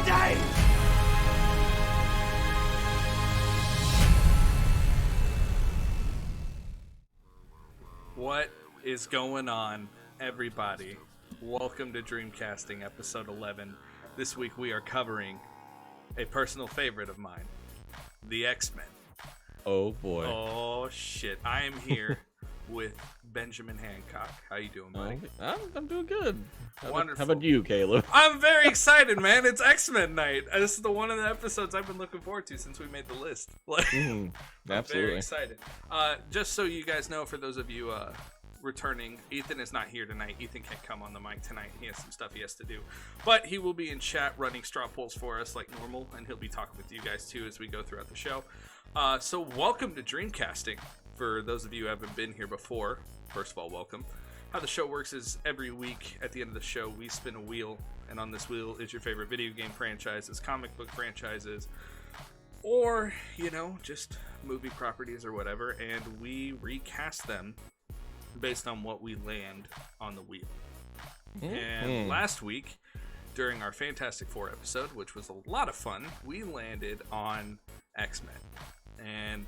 day! What is going on, everybody? Welcome to Dreamcasting episode 11. This week we are covering a personal favorite of mine, the Xmen. Oh boy. Oh shit. I am here with Benjamin Hancock. How you doing, buddy? I'm doing good. Wonderful. How about you, Caleb? I'm very excited, man. It's Xmen night. This is the one of the episodes I've been looking forward to since we made the list. Absolutely. I'm very excited. Just so you guys know, for those of you returning, Ethan is not here tonight. Ethan can't come on the mic tonight. He has some stuff he has to do. But he will be in chat running straw polls for us like normal, and he'll be talking with you guys too as we go throughout the show. So welcome to Dreamcasting. For those of you who haven't been here before, first of all, welcome. How the show works is every week at the end of the show, we spin a wheel, and on this wheel is your favorite video game franchises, comic book franchises, or, you know, just movie properties or whatever, and we recast them based on what we land on the wheel. And last week, during our Fantastic Four episode, which was a lot of fun, we landed on Xmen. And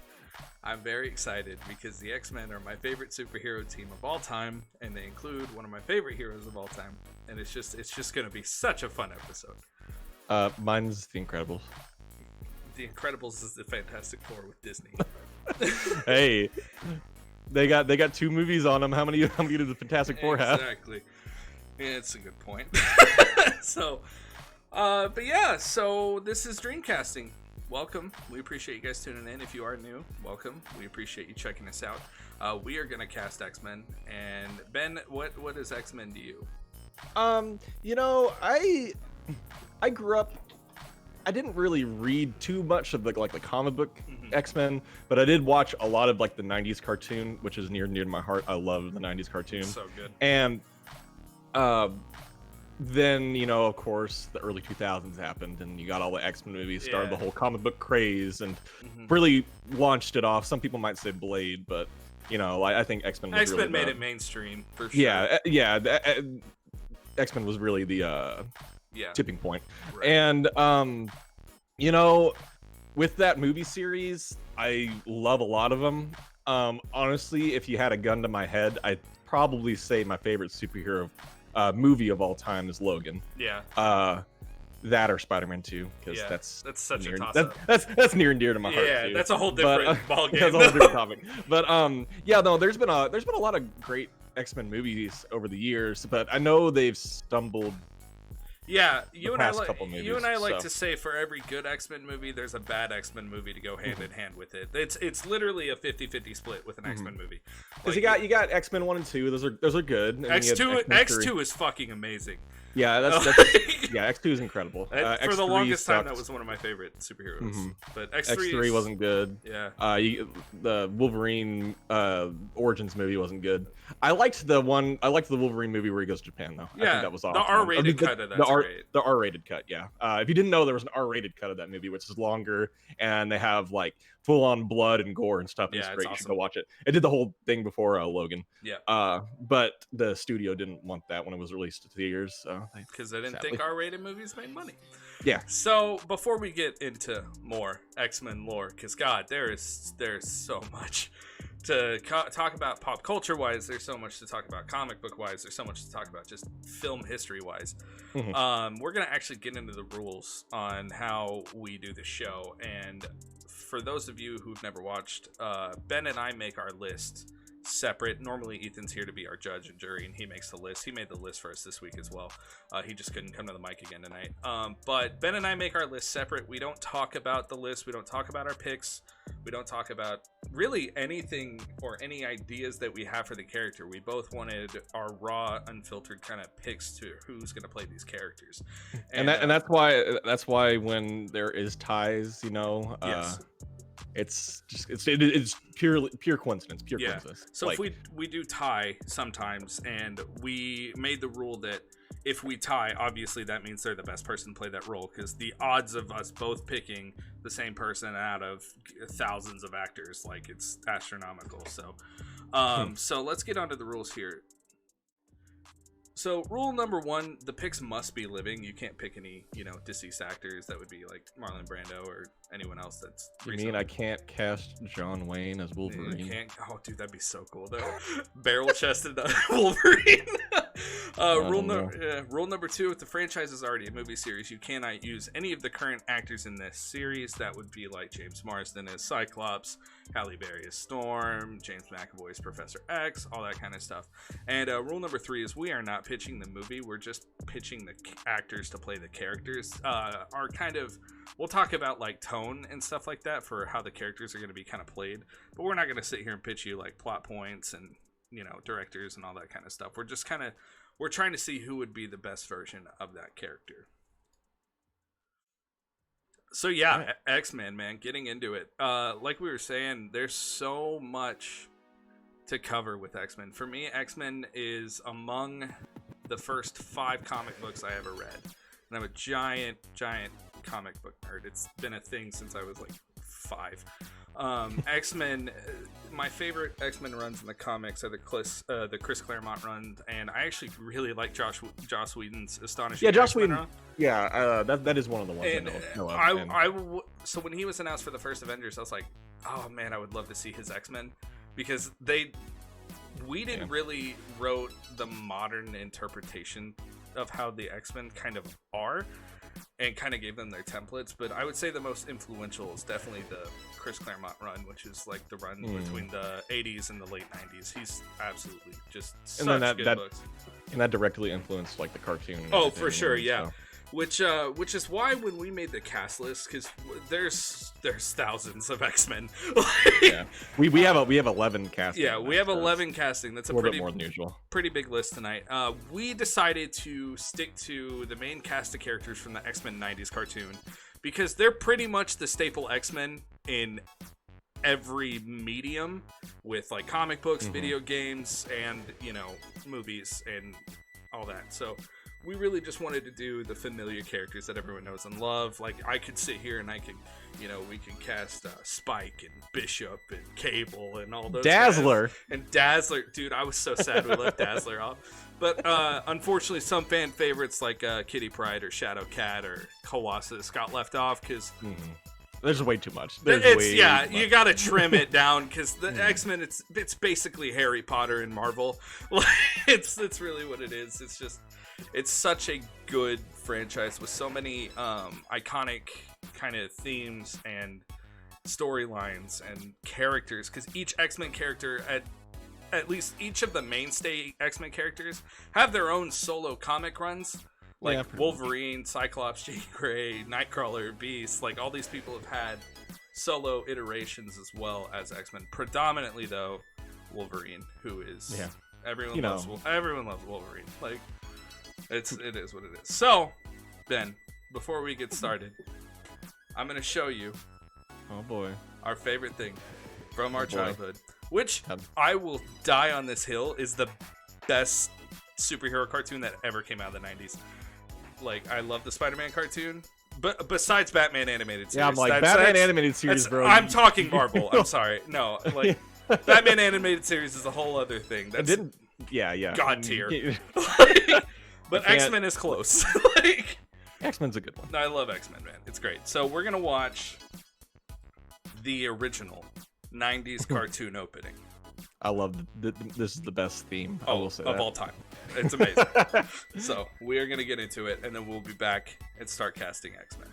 I'm very excited because the Xmen are my favorite superhero team of all time, and they include one of my favorite heroes of all time. And it's just going to be such a fun episode. Mine's The Incredibles. The Incredibles is the Fantastic Four with Disney. Hey, they got two movies on them. How many did the Fantastic Four have? Exactly. Yeah, it's a good point. So, but yeah, so this is Dreamcasting. Welcome. We appreciate you guys tuning in. If you are new, welcome. We appreciate you checking us out. We are gonna cast Xmen. And Ben, what is Xmen to you? You know, I grew up. I didn't really read too much of the comic book X-Men, but I did watch a lot of like the '90s cartoon, which is near and dear to my heart. I love the '90s cartoon. So good. And then, you know, of course, the early 2000s happened, and you got all the X-Men movies, started the whole comic book craze, and really launched it off. Some people might say Blade, but, you know, I think X-Men was really made it mainstream, for sure. Yeah, X-Men was really the tipping point. Right. And, you know, with that movie series, I love a lot of them. Honestly, if you had a gun to my head, I'd probably say my favorite superhero movie of all time is Logan. Yeah. That or Spider-Man 2, because that's such a toss-up. That's near and dear to my heart. Yeah, that's a whole different ballgame. That's a whole different topic. But yeah, no, there's been a lot of great X-Men movies over the years, but I know they've stumbled. Yeah, you and I like to say for every good X-Men movie, there's a bad X-Men movie to go hand in hand with it. It's literally a 50-50 split with an X-Men movie. Because you got X-Men 1 and 2, those are good. And X2 is fucking amazing. Yeah, that's X2 is incredible. For the longest time, that was one of my favorite superheroes. But X3 wasn't good. Yeah. The Wolverine Origins movie wasn't good. I liked the Wolverine movie where he goes to Japan though. Yeah, I think that was awesome. The R-rated cut of that's great. The R-rated cut, yeah. If you didn't know, there was an R-rated cut of that movie, which is longer, and they have like full-on blood and gore and stuff. It's great. Awesome. You should go watch it. It did the whole thing before Logan. Yeah. But the studio didn't want that when it was released to theaters, so because they didn't think R-rated movies made money. Yeah. So before we get into more X-Men lore, because God, there's so much to talk about pop culture wise. There's so much to talk about comic book wise. There's so much to talk about just film history wise. We're gonna actually get into the rules on how we do the show. And for those of you who've never watched, Ben and I make our list separate. Normally Ethan's here to be our judge and jury, and he makes the list. He made the list for us this week as well. He just couldn't come to the mic again tonight. But Ben and I make our list separate. We don't talk about the list. We don't talk about our picks. We don't talk about really anything or any ideas that we have for the character. We both wanted our raw, unfiltered kind of picks to who's going to play these characters. And that's why when there is ties, you know, yes. It's pure coincidence. Coincidence. So if we do tie sometimes, and we made the rule that if we tie, obviously that means they're the best person to play that role, because the odds of us both picking the same person out of thousands of actors, like, it's astronomical. So so let's get onto the rules here. So rule number 1, the picks must be living. You can't pick any, deceased actors. That would be like Marlon Brando or anyone else that's You mean I can't cast John Wayne as Wolverine? You can't? Oh, dude, that'd be so cool, though. Barrel-chested Wolverine. Rule number 2, if the franchise is already a movie series, you cannot use any of the current actors in this series. That would be like James Marsden as Cyclops, Halle Berry as Storm, James McAvoy as Professor X, all that kind of stuff. And rule number 3 is we are not pitching the movie. We're just pitching the actors to play the characters. We'll talk about like tone and stuff like that for how the characters are going to be kind of played. But we're not going to sit here and pitch you like plot points and, directors and all that kind of stuff. We're just we're trying to see who would be the best version of that character. So yeah, X-Men, man, getting into it. Like we were saying, there's so much to cover with X-Men. For me, X-Men is among the first 5 comic books I ever read. And I'm a giant comic book nerd. It's been a thing since I was like 5. X-Men, my favorite X-Men runs in the comics are the Chris Claremont runs, and I actually really like Joss Whedon's Astonishing Joss X-Men Whedon run. that is one of the ones And I know of. So when he was announced for the first Avengers, I was like, oh man, I would love to see his X-Men, because Whedon really wrote the modern interpretation of how the X-Men kind of are, and kind of gave them their templates. But I would say the most influential is definitely the Chris Claremont run, which is like the run between the 80s and the late 90s. He's absolutely just such good books. And that directly influenced like the cartoon. Oh, for sure, yeah. So. Which is why when we made the cast list, because there's thousands of X-Men. we have 11 casting. Yeah, we have 11 casting. That's a little bit more than usual. Pretty big list tonight. We decided to stick to the main cast of characters from the X-Men 90s cartoon, because they're pretty much the staple X-Men in every medium, with like comic books, video games, and movies and all that. So we really just wanted to do the familiar characters that everyone knows and love. Like, I could sit here and I could, we can cast Spike and Bishop and Cable and all those Dazzler. guys. And Dazzler. Dude, I was so sad we left Dazzler off. But unfortunately, some fan favorites like Kitty Pryde or Shadow Cat or Colossus got left off because... There's way too much. You gotta trim it down, because the X-Men, it's basically Harry Potter and Marvel. It's really what it is. It's such a good franchise with so many iconic kind of themes and storylines and characters, because each X-Men character, at least each of the mainstay X-Men characters, have their own solo comic runs. Like Wolverine, Cyclops, Jean Grey, Nightcrawler, Beast, like all these people have had solo iterations as well as X-Men. Predominantly, though, Wolverine, who is everyone loves Wolverine. Like, it is what it is. So, Ben, before we get started, I'm gonna show you. Oh boy. Our favorite thing from our childhood, which I will die on this hill is the best superhero cartoon that ever came out of the 90s. Like, I love the Spider-Man cartoon, but besides Batman animated series. Yeah, I'm like, Batman animated series, bro. I'm talking Marvel. I'm sorry. No, like, Batman animated series is a whole other thing. That's God tier. But X-Men is close. Like, X-Men's a good one. I love X-Men, man. It's great. So we're gonna watch the original 90s cartoon opening. I love this is the best theme. I will say of that. all time. It's amazing. So we are gonna get into it, and then we'll be back and start casting X-Men.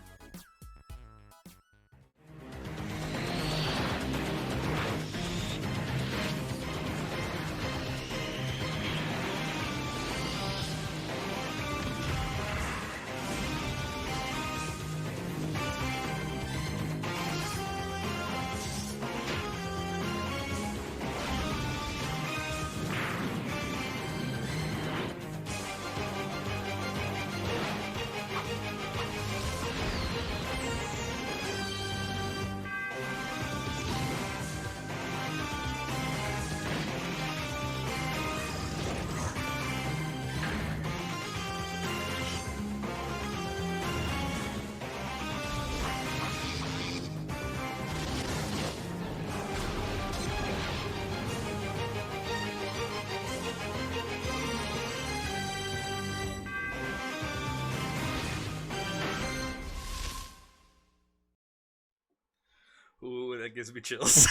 That gives me chills.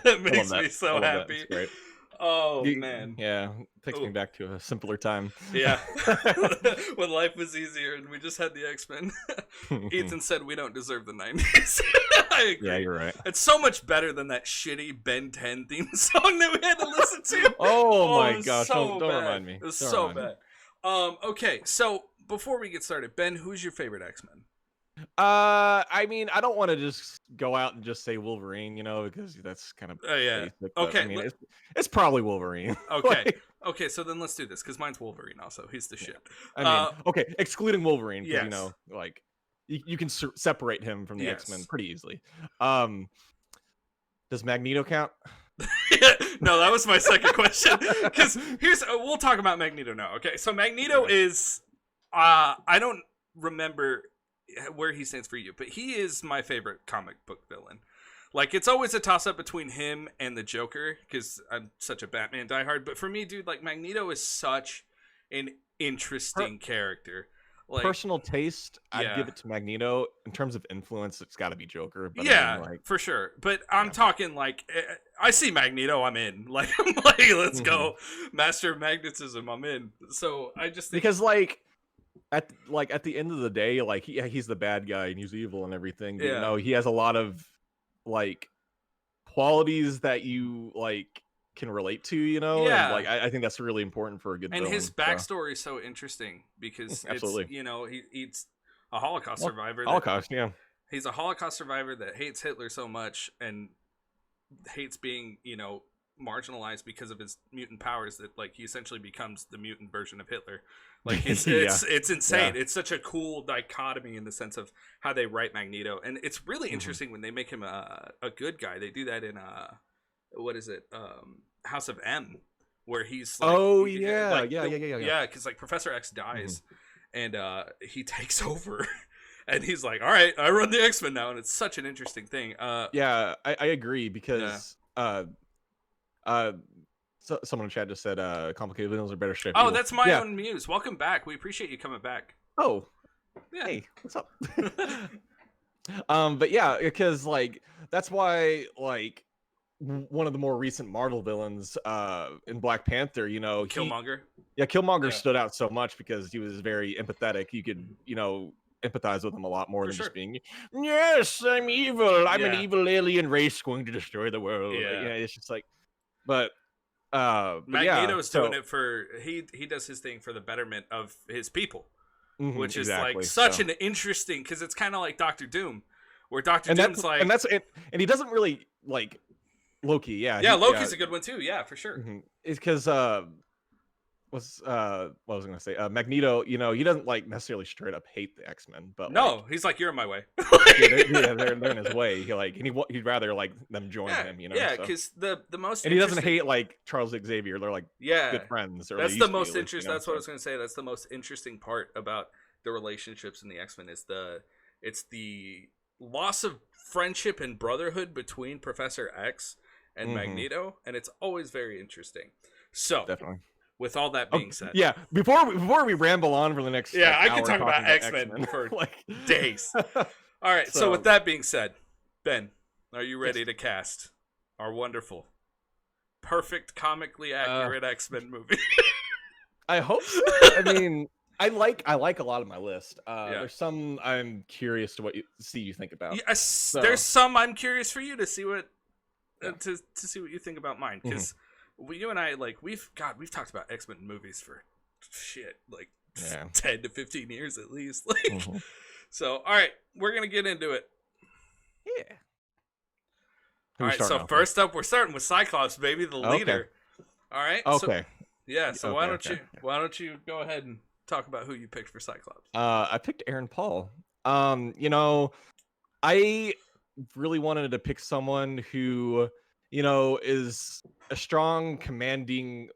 It makes me so happy. That's great. Oh man. Yeah, takes me back to a simpler time. Yeah. When life was easier and we just had the X-Men. Ethan said we don't deserve the 90s. I agree. Yeah, you're right. It's so much better than that shitty Ben 10 theme song that we had to listen to. Oh my gosh, don't remind me. It was so bad. Okay, so before we get started, Ben, who's your favorite X-Men? I mean, I don't want to just go out and just say Wolverine, because that's kind of basic, okay. I mean, it's probably Wolverine. Okay. Okay, so then let's do this because mine's Wolverine also. He's the shit. I mean, okay, excluding Wolverine, because yes. you can separate him from the X-Men pretty easily. Does Magneto count? No, that was my second question. Because we'll talk about Magneto now. Okay, so Magneto is I don't remember where he stands for you, but he is my favorite comic book villain. Like, it's always a toss-up between him and the Joker, because I'm such a Batman diehard, but for me, dude, like, Magneto is such an interesting character. Like, personal taste, I'd give it to Magneto. In terms of influence, it's got to be Joker. But for sure. But I'm talking, like, I see Magneto, I'm in. Like, I'm like, let's go. Master of Magnetism, I'm in. So, I just think... Because, at the end of the day, like, he's the bad guy and he's evil and everything. But, he has a lot of qualities that you can relate to, and I think that's really important for a good villain. His backstory is so interesting because absolutely, he's a Holocaust survivor. He's a Holocaust survivor that hates Hitler so much and hates being marginalized because of his mutant powers that he essentially becomes the mutant version of Hitler. Like it's insane. It's such a cool dichotomy in the sense of how they write Magneto, and it's really interesting when they make him a good guy. They do that in what is it, House of M, where he's because Professor X dies and he takes over. And he's like, all right, I run the X-Men now, and it's such an interesting thing. I agree because so someone in chat just said complicated villains are better shit. Oh, that's my own muse. Welcome back. We appreciate you coming back. Oh, yeah. Hey, what's up? But yeah, because that's why one of the more recent Marvel villains in Black Panther, Killmonger. Killmonger stood out so much because he was very empathetic. You could empathize with him a lot more than just being, yes, I'm evil. I'm an evil alien race going to destroy the world. It's just but Magneto's doing it for he does his thing for the betterment of his people, which is such an interesting, because it's kind of like Doctor Doom, where Doctor Doom's and he doesn't really Loki. Loki's a good one too. Yeah, for sure. It's because what was I gonna say? Magneto, he doesn't necessarily straight up hate the X-Men, but no, he's like, you're in my way. they're in his way. He'd rather them join him. because the most and he doesn't hate Charles Xavier. They're good friends. That's the most interesting. That's what I was gonna say. That's the most interesting part about the relationships in the X-Men is it's the loss of friendship and brotherhood between Professor X and Magneto, and it's always very interesting. So definitely. With all that being said, before we ramble on for the next I could talk about X-Men for days. All right, so with that being said, Ben, are you ready to cast our wonderful, perfect, comically accurate X-Men movie? I hope so. I mean, I like a lot of my list. There's some I'm curious to see you think about. There's some I'm curious for you to see what to see what you think about mine, because. You and I, we've talked about X-Men movies for 10 to 15 years at least. So, all right, we're going to get into it. Yeah. All right, so first up, we're starting with Cyclops, baby, the leader. All right? Okay. So why don't you go ahead and talk about who you picked for Cyclops? I picked Aaron Paul. I really wanted to pick someone who... is a strong commanding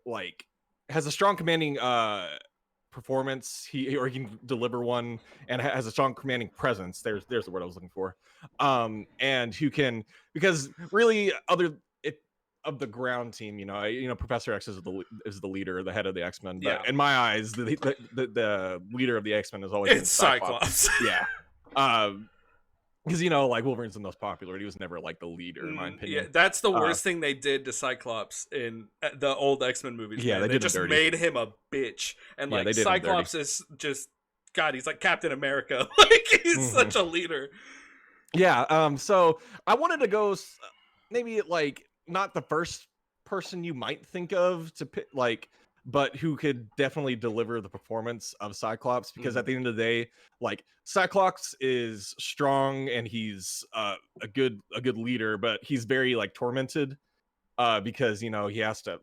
performance. He can deliver one and has a strong commanding presence. There's the word I was looking for. And who can, because really of the ground team, Professor X is the leader, the head of the X-Men. But in my eyes, the leader of the X-Men is always Cyclops. because, you know, like Wolverine's the most popular. He was never like the leader, in my opinion. Yeah, that's the worst thing they did to Cyclops in the old X-Men movies. Yeah, man. they just dirty. made him a bitch, and Yeah, they did Cyclops is just God. He's like Captain America. Like he's such a leader. Yeah. So I wanted to go maybe like not the first person you might think of to pick, like, but who could definitely deliver the performance of Cyclops, because at the end of the day, like Cyclops is strong and he's a good leader, but he's very like tormented because, you know, he has to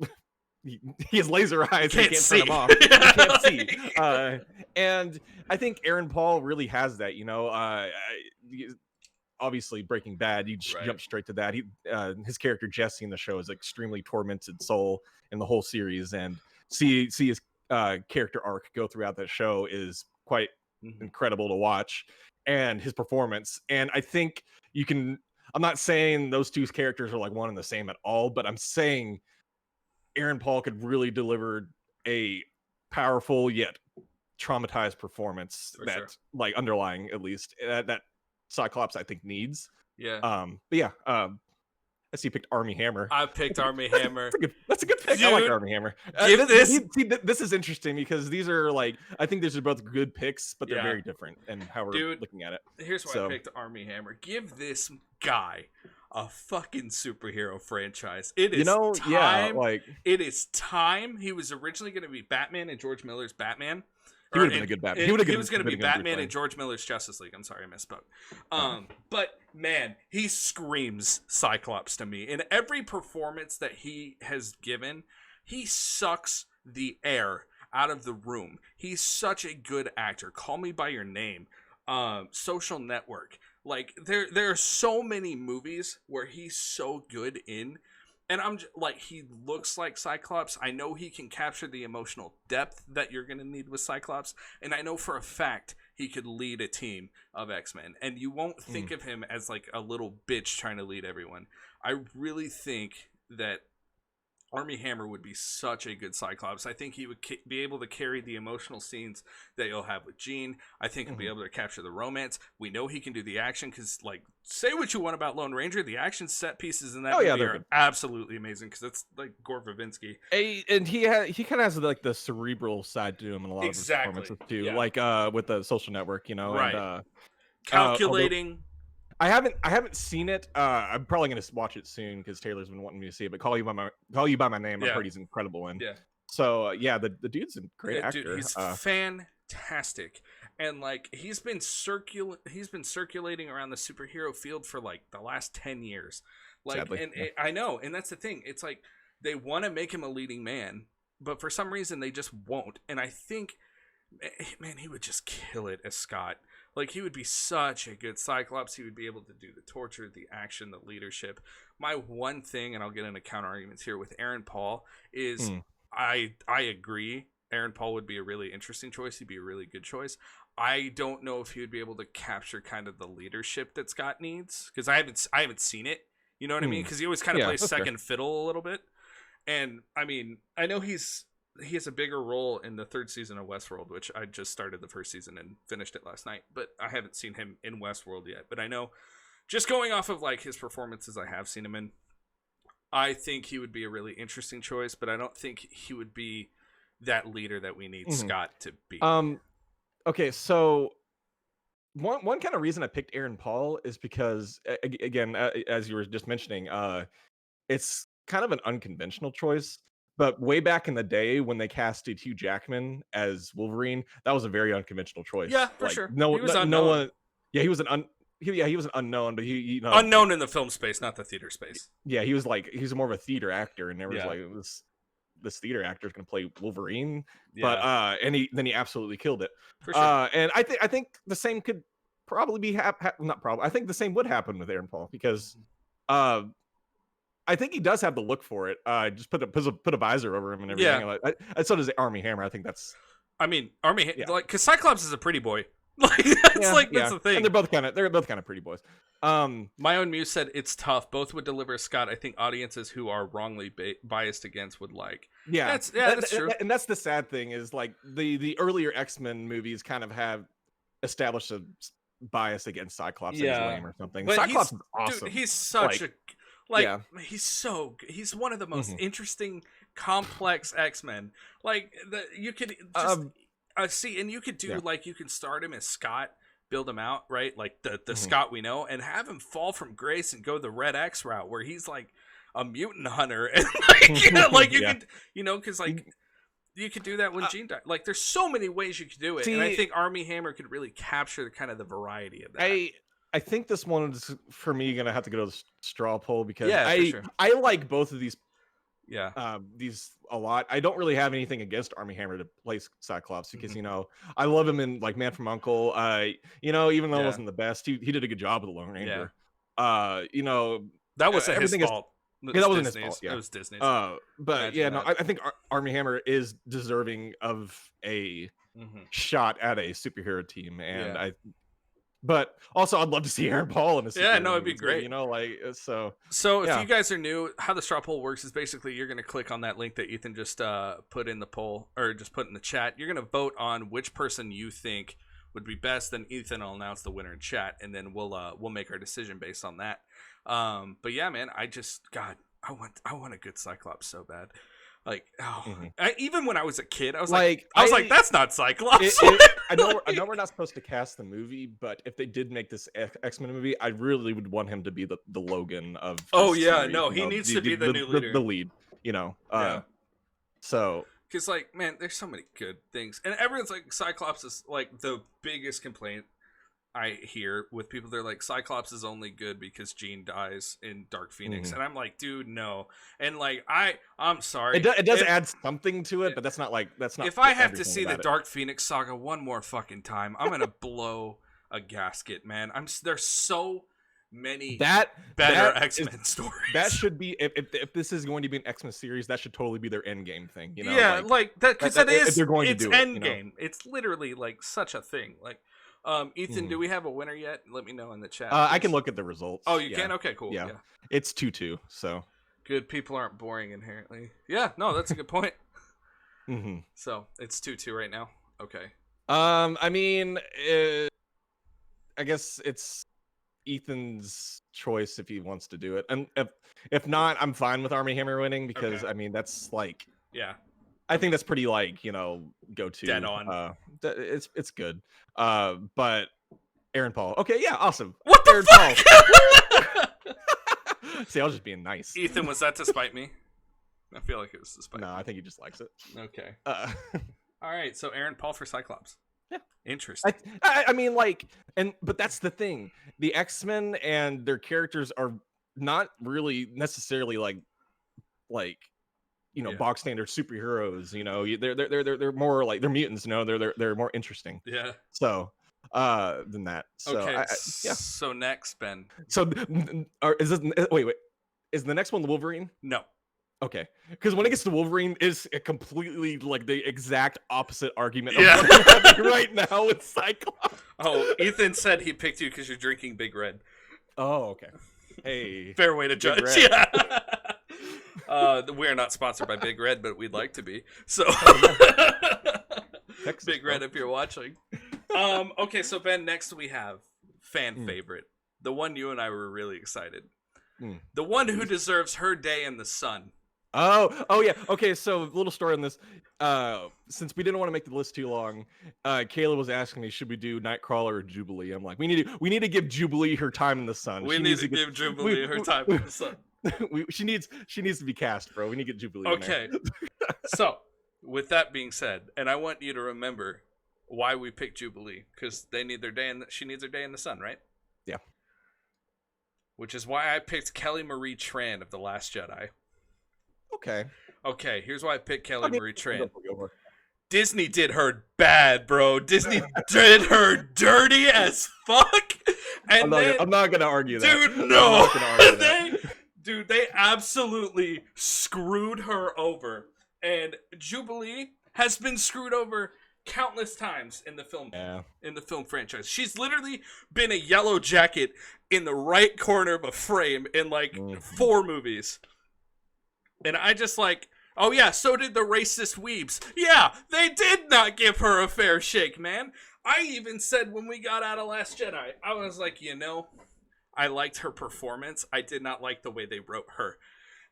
he has laser eyes and he can't turn them off. He can't see. And I think Aaron Paul really has that, you know. Obviously Breaking Bad, you jump straight to that. His character Jesse in the show is extremely tormented soul in the whole series, and see his character arc go throughout that show is quite incredible to watch, and his performance. And I think you can, I'm not saying those two characters are like one and the same at all, but I'm saying Aaron Paul could really deliver a powerful yet traumatized performance like underlying, at least that Cyclops I think needs. Yeah. But yeah, I see you picked Armie Hammer. I picked Armie Hammer. That's a good pick. Dude, I like Armie Hammer. This is interesting because these are like, I think these are both good picks, but they're very different in how we're looking at it. Here's why I picked Armie Hammer. Give this guy a fucking superhero franchise. It is time. It is time. He was originally going to be Batman in George Miller's Batman. He would have been a good Batman. He was going to be Batman in George Miller's Justice League. I'm sorry, I misspoke. But man, he screams Cyclops to me. In every performance that he has given, he sucks the air out of the room. He's such a good actor. Call Me by Your Name, Social Network. Like there are so many movies where he's so good in. And I'm just, like, he looks like Cyclops. I know he can capture the emotional depth that you're going to need with Cyclops. And I know for a fact he could lead a team of X-Men. And you won't think of him as, like, a little bitch trying to lead everyone. I really think that Armie Hammer would be such a good Cyclops. I think he would be able to carry the emotional scenes that you'll have with Jean. I think he'll be able to capture the romance. We know he can do the action because, like, say what you want about Lone Ranger, the action set pieces in that movie are absolutely amazing because it's like Gore Verbinski. And he kind of has like the cerebral side to him in a lot of his performances too, like with the Social Network, you know, and calculating. I haven't seen it. I'm probably gonna watch it soon because Taylor's been wanting me to see it. But Call You by My Name, I've heard he's incredible in. Yeah. So the dude's a great actor. Dude, he's fantastic, and like he's been circulating around the superhero field for like the last 10 years. Like, sadly, I know, and that's the thing. It's like they want to make him a leading man, but for some reason they just won't. And I think, man, he would just kill it as Scott. Like, he would be such a good Cyclops. He would be able to do the torture, the action, the leadership. My one thing, and I'll get into counter arguments here with Aaron Paul, is I agree. Aaron Paul would be a really interesting choice. He'd be a really good choice. I don't know if he would be able to capture kind of the leadership that Scott needs, because I haven't seen it. You know what I mean? Because he always kind of plays second fiddle a little bit. And I mean, I know he has a bigger role in the third season of Westworld, which I just started the first season and finished it last night, but I haven't seen him in Westworld yet. But I know, just going off of like his performances I have seen him in, I think he would be a really interesting choice, but I don't think he would be that leader that we need Scott to be. Okay, so one kind of reason I picked Aaron Paul is because, again, as you were just mentioning, it's kind of an unconventional choice. But way back in the day when they casted Hugh Jackman as Wolverine, that was a very unconventional choice. Yeah, for sure. No one. Yeah, he was an unknown, but he unknown in the film space, not the theater space. Yeah, he was more of a theater actor, and there was like this theater actor is going to play Wolverine. Yeah. But and he absolutely killed it. For sure. And I think the same could probably be not probably. I think the same would happen with Aaron Paul because I think he does have the look for it. Just put a visor over him and everything. Yeah. Like, so does Armie Hammer. I think that's. I mean, like, because Cyclops is a pretty boy. Like that's the thing. And they're both kind of pretty boys. My own muse said it's tough. Both would deliver Scott. I think audiences who are wrongly biased against would like. Yeah, that's true. And that's the sad thing is like the earlier X-Men movies kind of have established bias against Cyclops and he's lame or something. But Cyclops is awesome. Dude, he's such he's one of the most interesting, complex X-Men. Like you could just see, and you could do like you can start him as Scott, build him out, right? Like the Scott we know, and have him fall from grace and go the Red X route where he's like a mutant hunter, and like you could, because like you could do that when Jean died. Like there's so many ways you could do it, and I think Armie Hammer could really capture kind of the variety of that. I think this one is for me gonna have to go to the straw poll because sure. I like both of these. Yeah. These a lot. I don't really have anything against Armie Hammer to play Cyclops because I love him in like Man from U.N.C.L.E. Even though it wasn't the best, he did a good job with the Lone Ranger. That wasn't his fault. That wasn't his fault. Yeah, it was Disney's. But I think Armie Hammer is deserving of a shot at a superhero team, and But also, I'd love to see Aaron Paul in a superhero it'd be great. So if you guys are new, how the straw poll works is basically you're going to click on that link that Ethan just put in the poll or just put in the chat. You're going to vote on which person you think would be best. Then Ethan will announce the winner in chat, and then we'll make our decision based on that. But yeah, man, I want a good Cyclops so bad. Like, even when I was a kid, I was like, that's not Cyclops. I know we're not supposed to cast the movie, but if they did make this X-Men movie, I really would want him to be the Logan of. He needs to be the new leader, the lead. So. Because like, man, there's so many good things, and everyone's like, Cyclops is like the biggest complaint I hear with people. They're like, Cyclops is only good because Jean dies in Dark Phoenix, and I'm like, dude, no. And like, I'm sorry, it does add something to it, but that's not. If I have to see the Dark Phoenix saga one more fucking time, I'm gonna blow a gasket, man. There's so many better X-Men stories. That should be if this is going to be an X-Men series, that should totally be their end game thing. Like that, because it is. If they're going it's to do end game. It's literally like such a thing. Like. Ethan, do we have a winner yet? Let me know in the chat. I can look at the results. Oh, you can? Okay, cool. Yeah. It's 2-2, so. Good. People aren't boring inherently. Yeah, no, that's a good point. So, it's 2-2 right now. Okay. I mean, I guess it's Ethan's choice if he wants to do it. And if not, I'm fine with Armie Hammer winning because, I mean, that's like... Yeah. I think that's pretty go to dead on. It's good. But Aaron Paul. Okay, yeah, awesome. What the Aaron fuck? Paul. See, I was just being nice. Ethan, was that to spite me? I feel like it was to spite me. No, I think he just likes it. Okay. All right, so Aaron Paul for Cyclops. Yeah. Interesting. I mean, but that's the thing. The X-Men and their characters are not really necessarily like box standard superheroes. They're more like they're mutants. They're more interesting. Yeah. So, than that. So, okay. So next, Ben. So, is this? Wait. Is the next one the Wolverine? No. Okay. Because when it gets to Wolverine, is a completely like the exact opposite argument of what I'm having right now with Cyclops. Oh, Ethan said he picked you because you're drinking Big Red. Oh, okay. Hey. Fair way to judge. Yeah. We're not sponsored by Big Red, but we'd like to be. So, Big Red, if you're watching. Okay, so Ben, next we have fan favorite, the one you and I were really excited, the one who deserves her day in the sun. Oh yeah. Okay, so little story on this. Since we didn't want to make the list too long, Kayla was asking me, should we do Nightcrawler or Jubilee? I'm like, we need to give Jubilee her time in the sun. We need to give Jubilee her time in the sun. She needs to be cast, bro. We need to get Jubilee. Okay. So, with that being said, and I want you to remember why we picked Jubilee, because they need their day she needs her day in the sun, right? Yeah. Which is why I picked Kelly Marie Tran of The Last Jedi. Okay, here's why I picked Kelly Marie Tran. Disney did her bad, bro. Disney did her dirty as fuck. And I'm not gonna argue that. Dude, no. They absolutely screwed her over. And Jubilee has been screwed over countless times in the film franchise. She's literally been a yellow jacket in the right corner of a frame in 4 movies. And I just oh yeah, so did the racist weebs. Yeah, they did not give her a fair shake, man. I even said when we got out of Last Jedi, I was like, I liked her performance. I did not like the way they wrote her.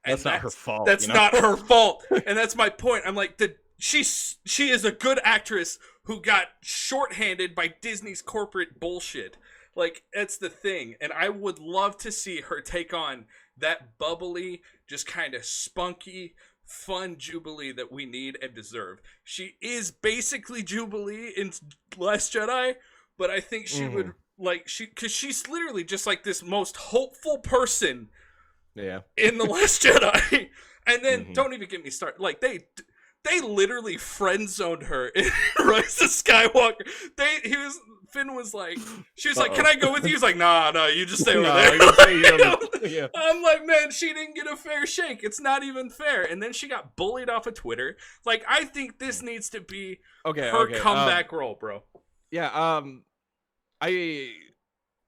And that's not her fault. That's not her fault. And that's my point. I'm like, she is a good actress who got shorthanded by Disney's corporate bullshit. Like, that's the thing. And I would love to see her take on that bubbly, just kind of spunky, fun Jubilee that we need and deserve. She is basically Jubilee in Last Jedi, but I think she would, like, because she's literally just like this most hopeful person in The Last Jedi. And then, don't even get me started. Like, they literally friend zoned her in Rise of Skywalker. Finn was like, she was like, "Can I go with you?" He's like, "Nah, you just stay over there." I'm like, man, she didn't get a fair shake. It's not even fair. And then she got bullied off of Twitter. Like, I think this needs to be her comeback role, bro. Yeah. I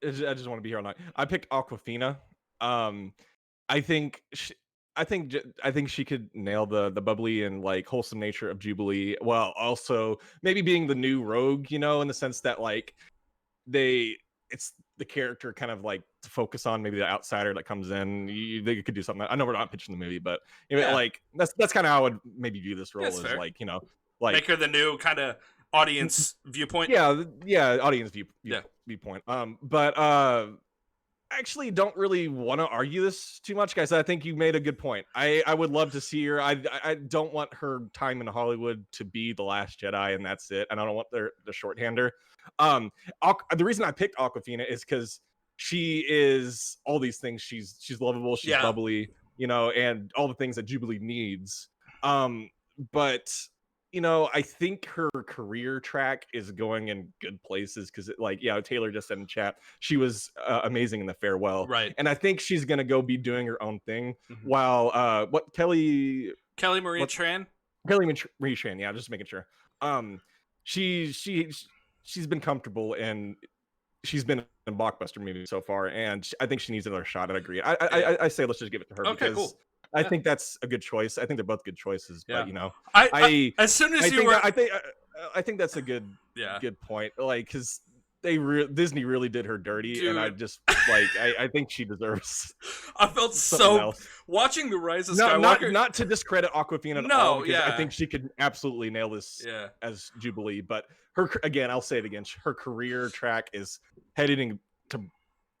just want to be here all night. I picked Aquafina. I think she could nail the bubbly and like wholesome nature of Jubilee, while also maybe being the new rogue, in the sense that like it's the character kind of like to focus on, maybe the outsider that comes in. They could do something. I know we're not pitching the movie, but like that's kind of how I would maybe view this role, is fair. Like like make her the new kind of audience viewpoint. Yeah, audience viewpoint. But I actually don't really want to argue this too much, guys. I think you made a good point. I would love to see her. I don't want her time in Hollywood to be The Last Jedi and that's it. And I don't want the shorthander. The reason I picked Aquafina is because she is all these things. She's lovable, she's bubbly, and all the things that Jubilee needs. But I think her career track is going in good places because, Taylor just said in chat, she was amazing in The Farewell. Right. And I think she's going to go be doing her own thing while, Kelly Marie Tran? Kelly Marie Tran, yeah, just making sure. She's been comfortable and she's been in blockbuster movies so far, and I think she needs another shot. I agree. I say let's just give it to her because cool. I think that's a good choice. I think they're both good choices, but as soon as I think that's a good point. Like, because Disney really did her dirty, dude. And I just I think she deserves. I felt so else. Watching The Rise of Skywalker. Not to discredit Awkwafina at all, because I think she could absolutely nail this as Jubilee. But I'll say it again. Her career track is heading to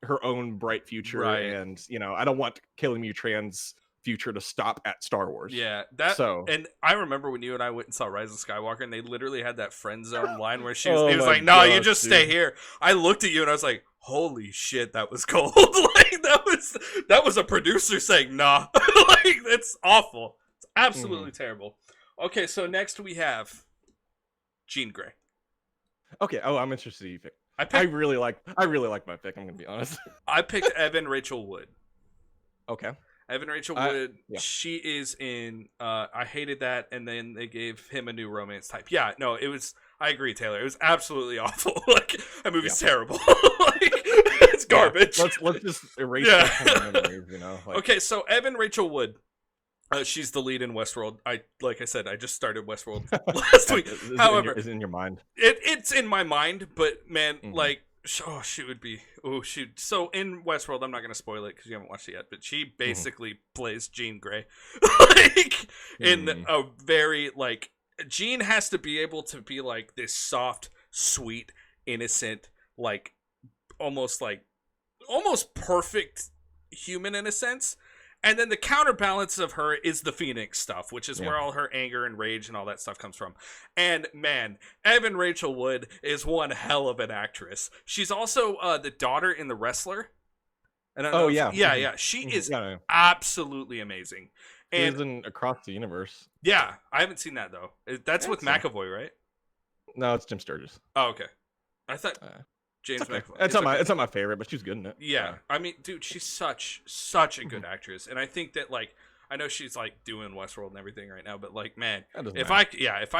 her own bright future, and I don't want Kelly Marie Tran's future to stop at Star Wars. And I remember when you and I went and saw Rise of Skywalker, and they literally had that friend zone line where he was like, "No, you just stay here." I looked at you and I was like, "Holy shit, that was cold!" Like that was a producer saying, "Nah," like that's awful. It's absolutely terrible. Okay, so next we have Jean Grey. Okay, I'm interested in you pick. I really like my pick. I'm gonna be honest. I picked Evan Rachel Wood. Okay. Evan Rachel Wood, she is in I Hated That, and then they gave him a new romance type. Yeah, no, it was, I agree, Taylor. It was absolutely awful. Like, that movie's terrible. It's garbage. Let's just erase that from the memories, okay, so Evan Rachel Wood, she's the lead in Westworld. Like I said, I just started Westworld last week. However, is it in your mind? It's in my mind, but man, she would be. Oh shoot! So in Westworld, I'm not gonna spoil it because you haven't watched it yet. But she basically plays Jean Grey, in a very Jean has to be able to be like this soft, sweet, innocent, almost perfect human in a sense. And then the counterbalance of her is the Phoenix stuff, which is where all her anger and rage and all that stuff comes from. And man, Evan Rachel Wood is one hell of an actress. She's also the daughter in The Wrestler. She is absolutely amazing. And she's in Across the Universe. Yeah, I haven't seen that though. That's with McAvoy, right? No, it's Jim Sturgis. Oh, okay. I thought James McAvoy. It's not my favorite, but she's good in it. Yeah. I mean, dude, she's such a good actress, and I think that I know she's doing Westworld and everything right now, but man, if I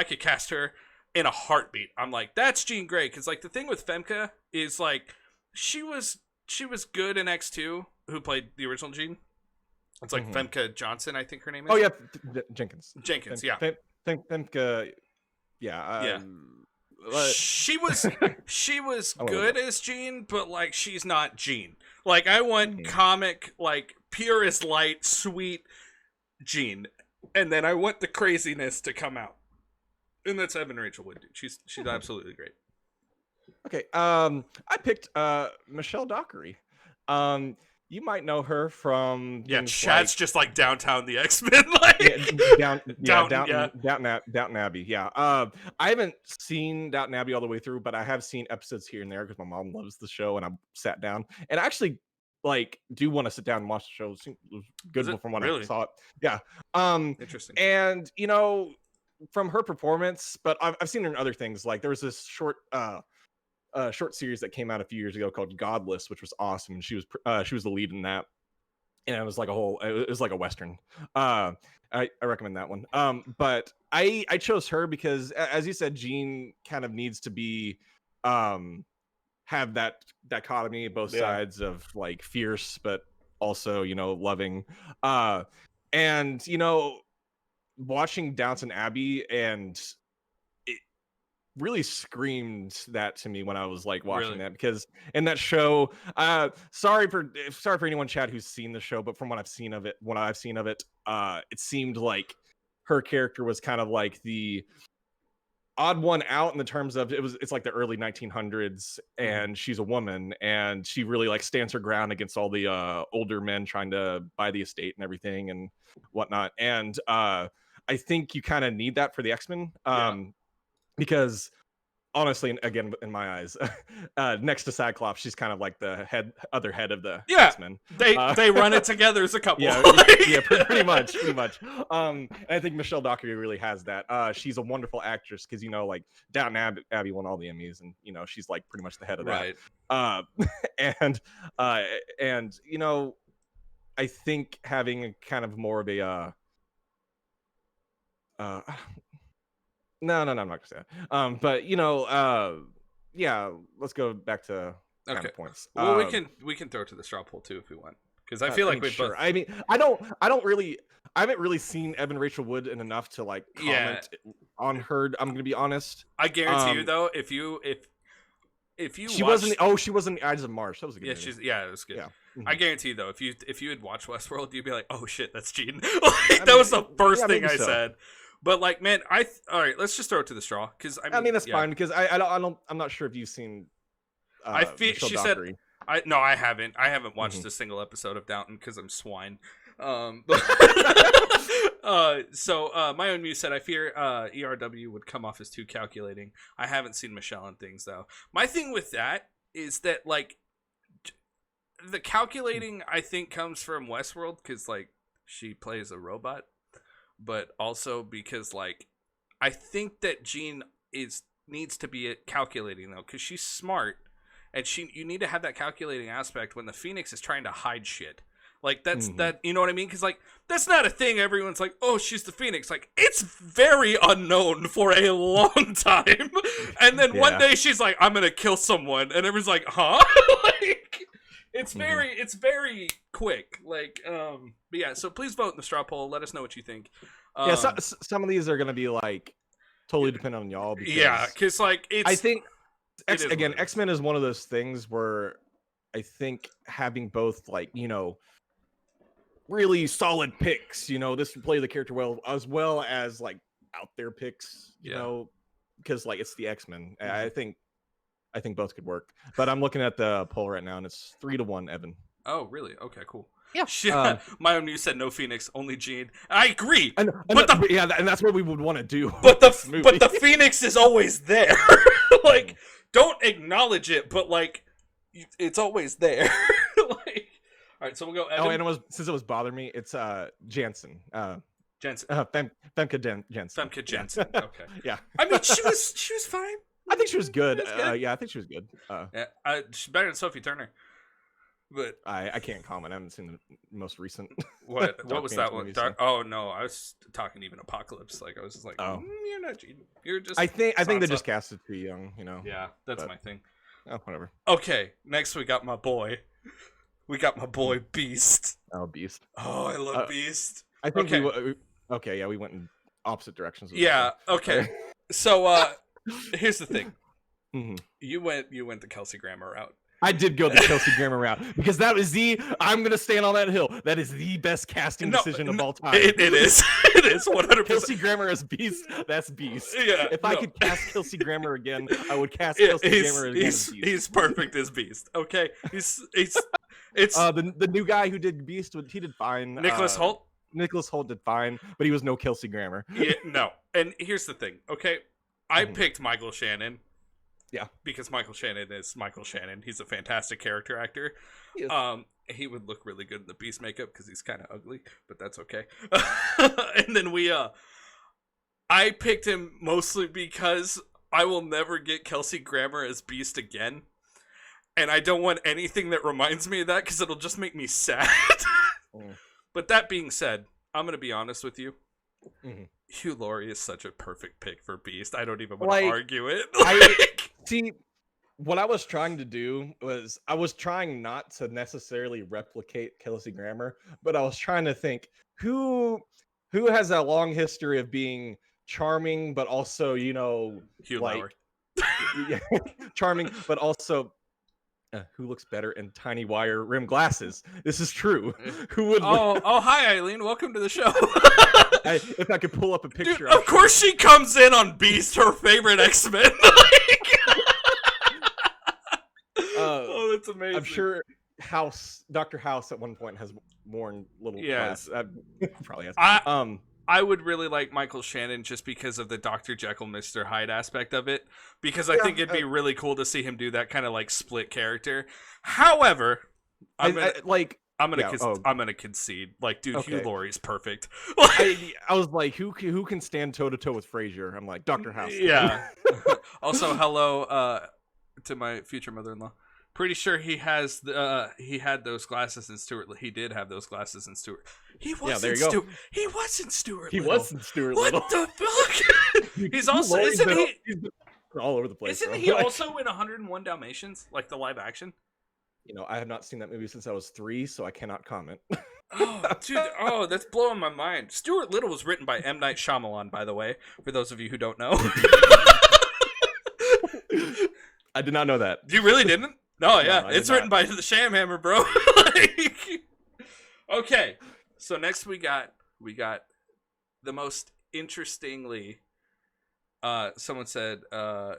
could cast her in a heartbeat, I'm like, that's Jean Grey, because the thing with Femke is she was good in X2, who played the original Jean. It's Femke Johnson, I think her name is. Oh yeah, Jenkins. Yeah. Femke. Yeah. She was good as Jean, but like she's not Jean. Like I want comic, like pure as light, sweet Jean, and then I want the craziness to come out. And that's Evan Rachel Wood. She's absolutely great. Okay, I picked Michelle Dockery. You might know her from Chad's just like Downtown the X-Men, Downton Abbey. Yeah, I haven't seen Downton Abbey all the way through, but I have seen episodes here and there because my mom loves the show, and I sat down and I actually do want to sit down and watch the show. It was good from when I saw it. Yeah, interesting. And from her performance, but I've seen her in other things. Like there was this short series that came out a few years ago called Godless, which was awesome, and she was the lead in that, and it was like a western. I recommend that one. But I chose her because, as you said, Jean kind of needs to be have that dichotomy, both sides of like fierce but also loving, and watching Downton Abbey, and really screamed that to me when I was like watching that, because in that show, sorry for anyone, Chad, who's seen the show, but from what I've seen of it, it seemed like her character was kind of like the odd one out in the terms of it's like the early 1900s, and she's a woman, and she really like stands her ground against all the older men trying to buy the estate and everything and whatnot. And I think you kind of need that for the X-Men. Because honestly, again, in my eyes, next to Cyclops, she's kind of like the other head of the X-Men. They run it together as a couple. Pretty much. And I think Michelle Dockery really has that. She's a wonderful actress because like Downton Abbey won all the Emmys, and she's like pretty much the head of that. And I think having kind of more of a No, I'm not gonna say that. But let's go back to kind of points. Well, we can throw it to the straw poll too if we want, because I feel like we both. I mean, I haven't really seen Evan Rachel Wood in enough to like comment on her. I'm gonna be honest. I guarantee you though, if you she wasn't. Oh, she was in the Eyes of March. That was a good. Movie. It was good. Yeah. Mm-hmm. I guarantee you though, if you had watched Westworld, you'd be like, oh shit, that's Jean. That was the first thing I said. But like, man, all right. Let's just throw it to the straw, because I mean that's fine, because I'm not sure if you've seen. I feel she Dockery. Said I haven't. I haven't watched a single episode of Downton because I'm swine. So my own muse said, I fear ERW would come off as too calculating. I haven't seen Michelle in things though. My thing with that is that like the calculating I think comes from Westworld, because like she plays a robot. But also because, like, I think that Jean needs to be calculating though, because she's smart, and you need to have that calculating aspect when the Phoenix is trying to hide shit. Like that, you know what I mean? Because like that's not a thing. Everyone's like, oh, she's the Phoenix. Like it's very unknown for a long time, and then one day she's like, I'm gonna kill someone, and everyone's like, huh? Like it's very quick. Like but yeah, so please vote in the straw poll. Let us know what you think. Some of these are gonna be like totally dependent on y'all. Because like I think X-Men is one of those things where I think having both like really solid picks, this will play the character well as like out there picks, because like it's the X-Men. I think both could work, but I'm looking at the poll right now and it's 3-1 Evan. Oh really? Okay, cool. Yeah. My own news said no Phoenix, only Jean. I agree. And that's what we would want to do. But the Phoenix is always there. Like, don't acknowledge it, but like, it's always there. Like, all right, so we'll go. Evan. Oh, and since it was bothering me, it's Jansen. Jensen. Femke Jansen. Femke Jansen. Okay. Yeah. I mean, she was fine. I think she was good. I think she was good. She's better than Sophie Turner. But I can't comment. I haven't seen the most recent. What was that one? Oh no, I was talking even Apocalypse. Like I was just like, you're not Jean. You're just. I think they just casted too young. Yeah, that's my thing. Oh, whatever. Okay, next we got my boy. Beast. Oh, Beast. Oh, I love Beast. I think we went in opposite directions. Yeah. Okay. So here's the thing. You went the Kelsey Grammer route. I did go the Kelsey Grammer route because that was I'm gonna stand on that hill. That is the best casting decision of all time. It is. It is 100%. Kelsey Grammer as Beast. That's Beast. Yeah. If I could cast Kelsey Grammer again, I would cast Kelsey Grammer again as Beast. He's perfect as Beast. Okay. It's the new guy who did Beast. He did fine. Nicholas Hoult. Nicholas Hoult did fine, but he was no Kelsey Grammer. Yeah. No. And here's the thing. Okay. I picked Michael Shannon. Yeah, because Michael Shannon is Michael Shannon. He's a fantastic character actor. He would look really good in the Beast makeup because he's kind of ugly, but that's okay. And then I picked him mostly because I will never get Kelsey Grammer as Beast again, and I don't want anything that reminds me of that because it'll just make me sad. But that being said, I'm gonna be honest with you. Hugh Laurie is such a perfect pick for Beast. I don't even want to argue it. See, what I was trying to do was I was trying not to necessarily replicate Kelsey Grammer, but I was trying to think who has a long history of being charming, but also, Hugh Laurie. Charming, but also who looks better in tiny wire rim glasses? This is true. Who would? Oh, hi Eileen. Welcome to the show. If I could pull up a picture, dude, of course she comes in on Beast, her favorite X-Men. Oh, that's amazing. I'm sure Dr. House at one point has worn little glasses. Probably has. I would really like Michael Shannon just because of the Dr. Jekyll, Mr. Hyde aspect of it, because I think it'd be really cool to see him do that kind of like split character. However, I'm gonna concede. Like, dude, Hugh Laurie's perfect. I was like, who can stand toe to toe with Frasier? I'm like, Dr. House. Yeah. Also, hello to my future mother-in-law. Pretty sure he had those glasses in Stuart. He did have those glasses in Stuart. He wasn't Stuart. He wasn't Stuart. He wasn't Stuart. What the fuck? He's also he's all over the place. Isn't he also in 101 Dalmatians, like the live action? I have not seen that movie since I was 3, so I cannot comment. Oh, dude! Oh, that's blowing my mind. Stuart Little was written by M. Night Shyamalan, by the way, for those of you who don't know. I did not know that. You really didn't? No, yeah. It's written by the Shamhammer, bro. Okay. So next we got the most interestingly someone said my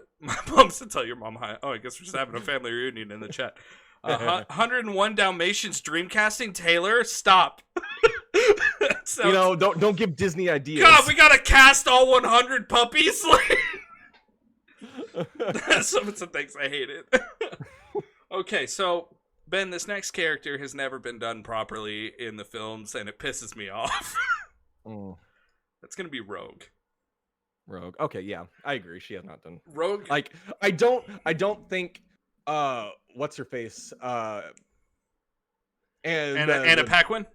mom said tell your mom hi. Oh, I guess we're just having a family reunion in the chat. 101 Dalmatians Dreamcasting. Taylor, stop. Don't give Disney ideas. God, we gotta cast all 100 puppies. Someone said thanks, I hate it. Okay, so Ben, this next character has never been done properly in the films, and it pisses me off. That's gonna be Rogue. Rogue. Okay, yeah, I agree. She has not done Rogue. Like, I don't think what's her face Anna Paquin.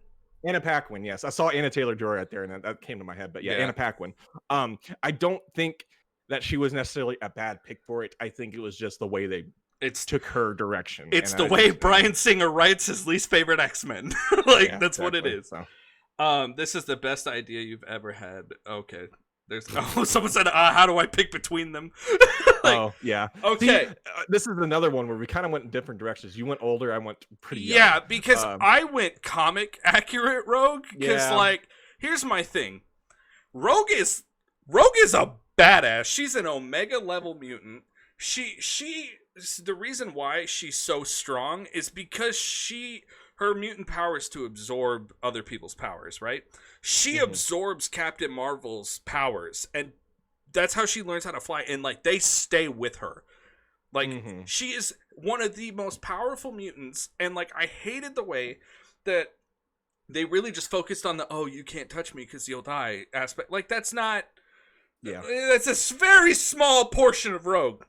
Anna Paquin, yes. I saw Anna Taylor-Joy right there, and that came to my head. But yeah, Anna Paquin. I don't think that she was necessarily a bad pick for it. I think it was just the way they took her direction. It's the way Bryan Singer writes his least favorite X-Men. That's what it is. So. This is the best idea you've ever had. Okay. Someone said, how do I pick between them? Yeah. Okay. See, this is another one where we kind of went in different directions. You went older, I went pretty young. Yeah, because I went comic accurate Rogue. Because, here's my thing. Rogue is a badass. She's an Omega level mutant. The reason why she's so strong is because her mutant power is to absorb other people's powers, right? She absorbs Captain Marvel's powers, and that's how she learns how to fly, and they stay with her. She is one of the most powerful mutants, and I hated the way that they really just focused on the you can't touch me because you'll die aspect. That's not. Yeah, that's a very small portion of Rogue.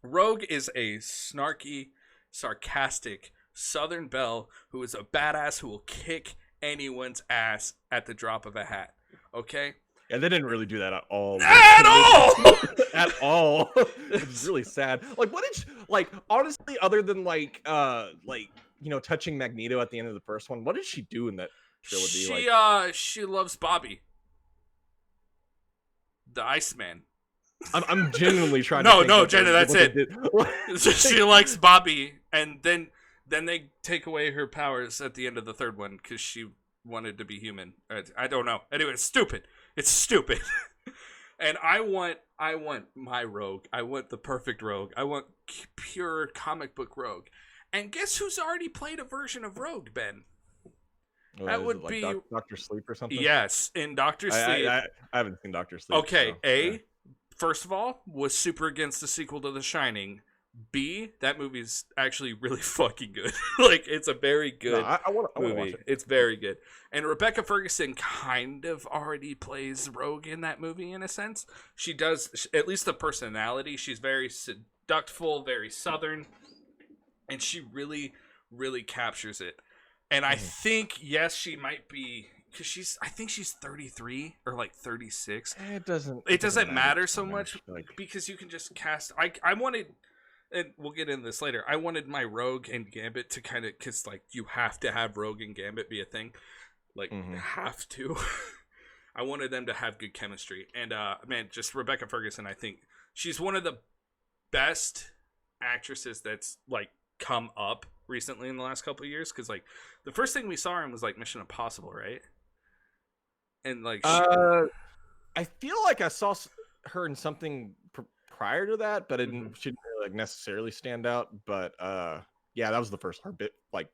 Rogue is a snarky, sarcastic Southern belle who is a badass who will kick anyone's ass at the drop of a hat. Okay? Yeah, they didn't really do that at all. At all! At all. It's really sad. What did honestly, other than touching Magneto at the end of the first one, what did she do in that trilogy? She loves Bobby. The Iceman. I'm genuinely trying no, to think. No, Jenna, that's it. She likes Bobby, and then they take away her powers at the end of the third one because she wanted to be human. I don't know. Anyway, it's stupid. It's stupid. And I want my Rogue. I want the perfect Rogue. I want pure comic book Rogue. And guess who's already played a version of Rogue, Ben? That would be Doctor Sleep or something. Yes, in Doctor Sleep. I haven't seen Doctor Sleep. Okay, so, first of all, was super against the sequel to The Shining. B, that movie's actually really fucking good. Like, it's a very good movie. Watch it. It's very good. And Rebecca Ferguson kind of already plays Rogue in that movie, in a sense. She does, at least the personality. She's very seductful, very southern. And she really, really captures it. And I think, yes, she might be, because I think she's 33 or like 36. It doesn't matter so much because you can just cast. I wanted, and we'll get into this later. I wanted my Rogue and Gambit to kind of, because like you have to have Rogue and Gambit be a thing, like have to. I wanted them to have good chemistry, and man, just Rebecca Ferguson. I think she's one of the best actresses that's like come up recently in the last couple of years, because like the first thing we saw her in was like Mission Impossible, right? And like I feel like I saw her in something prior to that, but she didn't really like necessarily stand out. But yeah, that was the first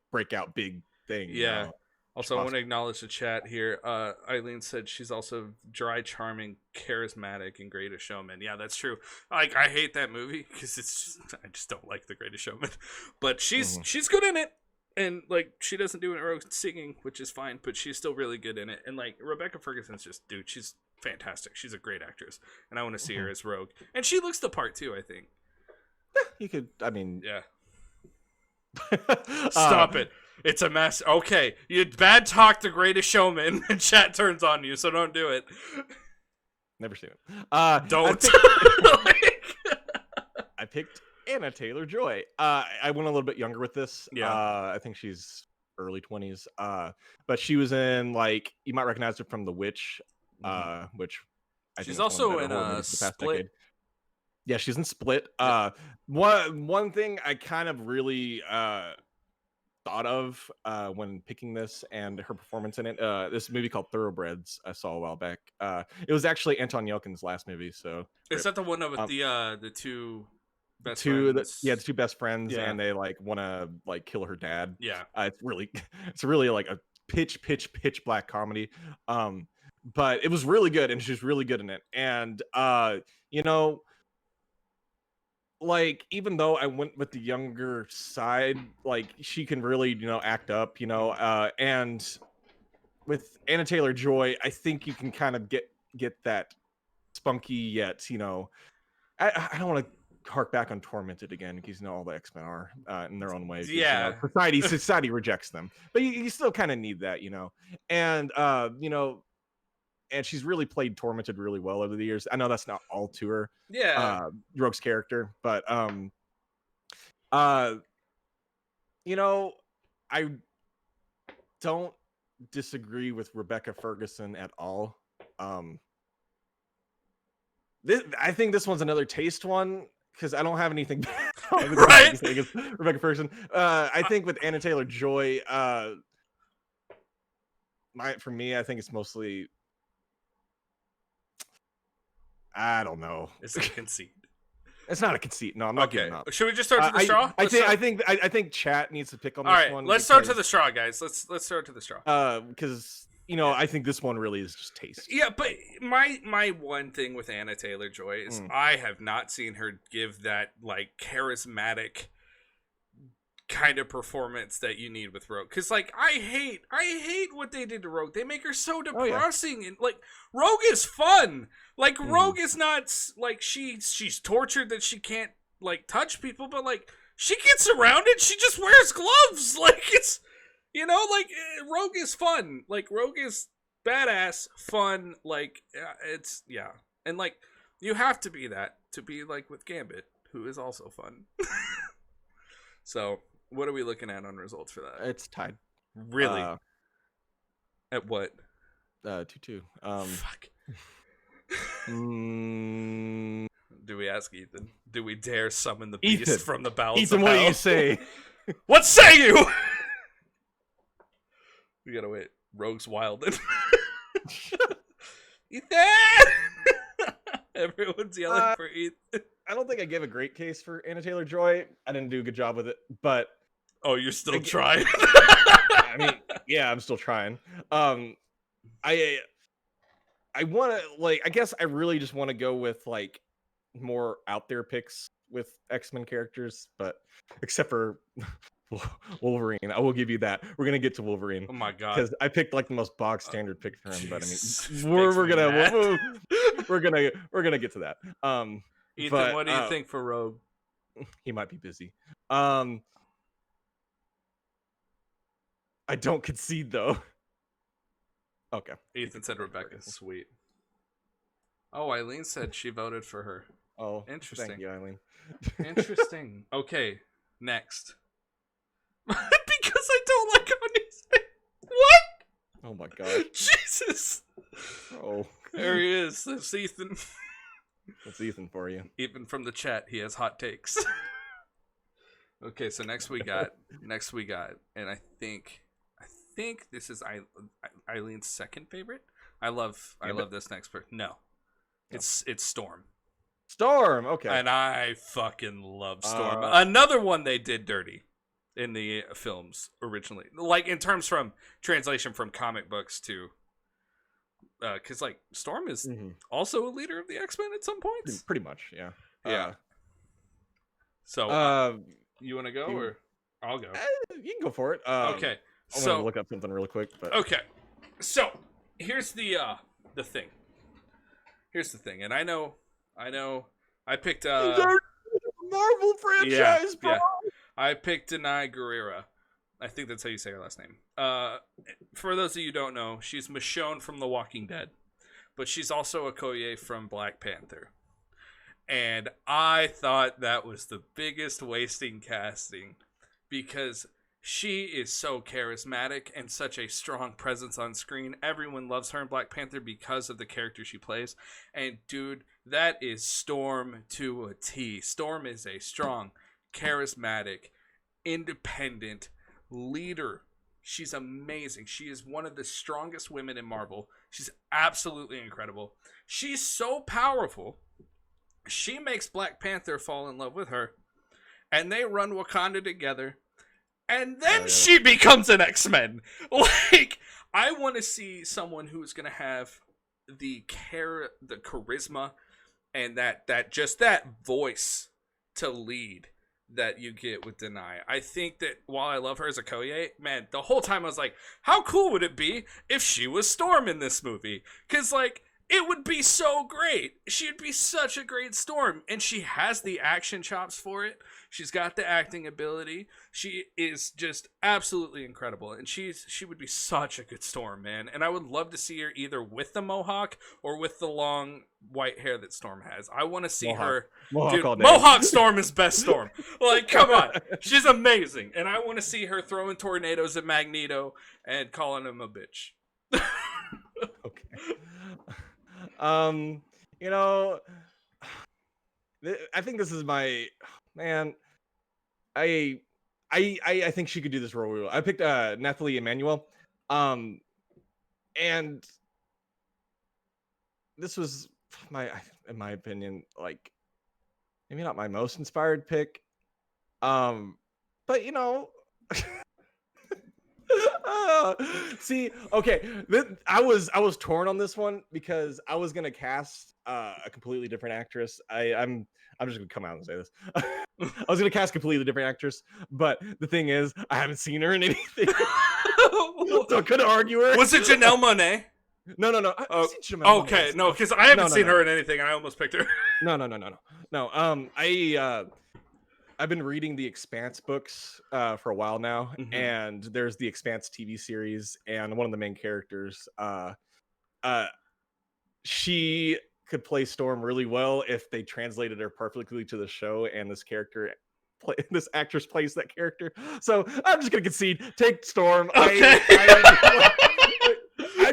breakout big thing. Yeah. You know? Also, I want to acknowledge the chat here. Eileen said she's also dry, charming, charismatic, and Greatest Showman. Yeah, that's true. Like, I hate that movie because I just don't like The Greatest Showman. But she's good in it, and like she doesn't do heroic singing, which is fine. But she's still really good in it. And like Rebecca Ferguson's just she's fantastic. She's a great actress, and I want to see her as Rogue. And she looks the part too, I think. You could. I mean, yeah. Stop it. It's a mess. Okay, you bad talk The Greatest Showman, and chat turns on you, so don't do it. Never seen it. Don't. I picked Anna Taylor-Joy. I went a little bit younger with this. Yeah. I think she's early 20s. But she was in, like, you might recognize her from The Witch, which I think she's also in Split. Decade. Yeah, she's in Split. One thing I kind of really thought of when picking this and her performance in it, this movie called Thoroughbreds I saw a while back. It was actually Anton Yelkin's last movie. So is that the one with the two best friends? The two best friends, and they like want to like kill her dad. Yeah, it's really like a pitch black comedy. But it was really good, and she's really good in it. And you know, like, even though I went with the younger side, like, she can really, you know, act up, you know, and with Anna Taylor-Joy, I think you can kind of get that spunky yet, you know, I don't want to hark back on Tormented again, because, you know, all the X-Men are in their own way. Yeah. You know, society rejects them, but you still kind of need that, you know, and, you know, and she's really played Tormented really well over the years. I know that's not all to her. Yeah. Rogue's character, but you know, I don't disagree with Rebecca Ferguson at all. I think this one's another taste one, because I don't have anything right against Rebecca Ferguson. I think with Anna Taylor-Joy, for me, I think it's mostly, I don't know. It's a conceit. It's not a conceit. No, I'm not giving up. Should we just start to the straw? I think chat needs to pick on this one. Let's start to the straw, guys. Let's start to the straw. Because, you know, I think this one really is just taste. Yeah, but my one thing with Anna Taylor-Joy is I have not seen her give that like charismatic kind of performance that you need with Rogue. Because like I hate what they did to Rogue. They make her so depressing. And like Rogue is fun. Like Rogue is not like she's tortured that she can't like touch people, but like she gets around it. She just wears gloves. Like it's, you know, like Rogue is fun. Like Rogue is badass, fun. Like it's, yeah. And like you have to be that to be like with Gambit, who is also fun. So what are we looking at on results for that? It's tied. Really? At what? 2-2. Fuck. Do we ask Ethan? Do we dare summon the Ethan, beast from the bowels Ethan, of what hell? do you say? What say you? We gotta wait. Rogue's wildin'. Ethan! Everyone's yelling for Ethan. I don't think I gave a great case for Anna Taylor-Joy. I didn't do a good job with it, but... Oh, you're still trying? I mean, yeah, I'm still trying. I want to, like, I guess I really just want to go with, like, more out there picks with X-Men characters, but except for Wolverine, I will give you that. We're gonna get to Wolverine. Oh my god! Because I picked like the most bog standard pick for him, but I mean, we're gonna get to that. Ethan, but, what do you think for Rogue? He might be busy. I don't concede though. Okay. Ethan said Rebecca. Sweet. Oh, Eileen said she voted for her. Oh, interesting. Thank you, Eileen. Interesting. Okay, next. Because I don't like Kanye. What? Oh my god. Jesus. Oh. There he is. That's Ethan. That's Ethan for you. Even from the chat, he has hot takes. Okay, so next we got, and I think this is Eileen's second favorite. I love this next person. No, it's Storm. Storm, okay. And I fucking love Storm. Another one they did dirty in the films originally, like in terms from translation from comic books to, because like Storm is also a leader of the X-Men at some points. Pretty much, yeah. Yeah. So you want to go or I'll go? You can go for it. Okay. I'm gonna look up something really quick. But okay. So here's the thing. Here's the thing, and I know. I picked Marvel franchise, bro. Yeah. I picked Denai Guerrera. I think that's how you say her last name. For those of you who don't know, she's Michonne from The Walking Dead, but she's also Okoye from Black Panther. And I thought that was the biggest wasting casting because she is so charismatic and such a strong presence on screen. Everyone loves her in Black Panther because of the character she plays. And dude, that is Storm to a T. Storm is a strong, charismatic, independent leader. She's amazing. She is one of the strongest women in Marvel. She's absolutely incredible. She's so powerful. She makes Black Panther fall in love with her. And they run Wakanda together. And then she becomes an X-Men. Like, I want to see someone who's going to have the charisma and that voice to lead that you get with Denai. I think that while I love her as a Okoye, man, the whole time I was like, how cool would it be if she was Storm in this movie? Because, like, it would be so great. She'd be such a great Storm. And she has the action chops for it. She's got the acting ability. She is just absolutely incredible. And she would be such a good Storm, man. And I would love to see her either with the mohawk or with the long white hair that Storm has. I want to see her. Mohawk Storm is best Storm. Like, come on. She's amazing. And I want to see her throwing tornadoes at Magneto and calling him a bitch. Okay. You know, I think this is my man. I think she could do this role really well. I picked Nathalie Emmanuel, and this was in my opinion, like maybe not my most inspired pick, but you know. See, okay, I was torn on this one because I was gonna cast a completely different actress. I'm just gonna come out and say this. I was gonna cast a completely different actress, but the thing is, I haven't seen her in anything, so I couldn't argue her. Was it Janelle Monáe? No. Okay, no, because I haven't seen her in anything, and I almost picked her. No. I've been reading the Expanse books for a while now, and there's the Expanse TV series, and one of the main characters, she could play Storm really well if they translated her perfectly to the show, and this actress plays that character. So I'm just gonna concede, take Storm. Okay.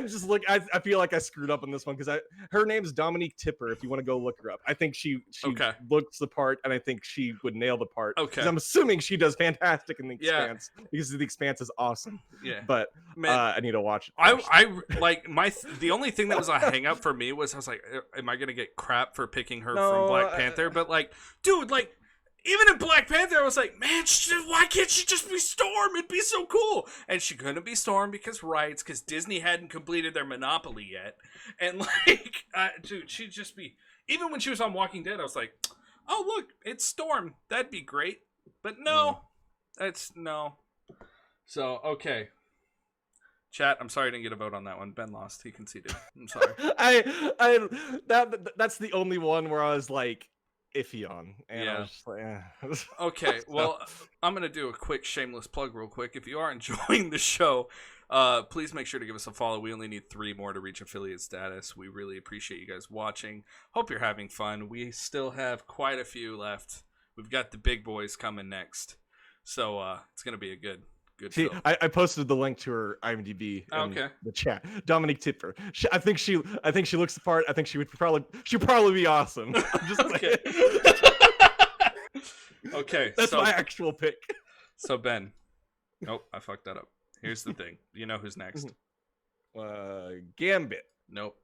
I'm just look. I feel like I screwed up on this one because her name is Dominique Tipper. If you want to go look her up, I think she looks the part, and I think she would nail the part. Okay, I'm assuming she does fantastic in The Expanse because The Expanse is awesome. Yeah, but I need to watch it. I like the only thing that was a hang up for me was I was like, am I gonna get crap for picking her from Black Panther? But like, dude, like. Even in Black Panther, I was like, man, why can't she just be Storm? It'd be so cool. And she couldn't be Storm because rights, because Disney hadn't completed their monopoly yet. And like, dude, she'd just be... Even when she was on Walking Dead, I was like, oh, look, it's Storm. That'd be great. But no, no. So, okay. Chat, I'm sorry I didn't get a vote on that one. Ben lost. He conceded. I'm sorry. That's the only one where I was like, iffy on, and I was just like, okay, well, I'm gonna do a quick shameless plug real quick. If you are enjoying the show, please make sure to give us a follow. We only need 3 more to reach affiliate status. We really appreciate you guys watching. Hope you're having fun. We still have quite a few left. We've got the big boys coming next, so it's gonna be a good I posted the link to her IMDb in the chat. Dominique Tipper. I think she looks the part. I think she'd probably be awesome. Just okay. Okay. That's my actual pick. So Ben. Nope, I fucked that up. Here's the thing. You know who's next? Gambit. Nope.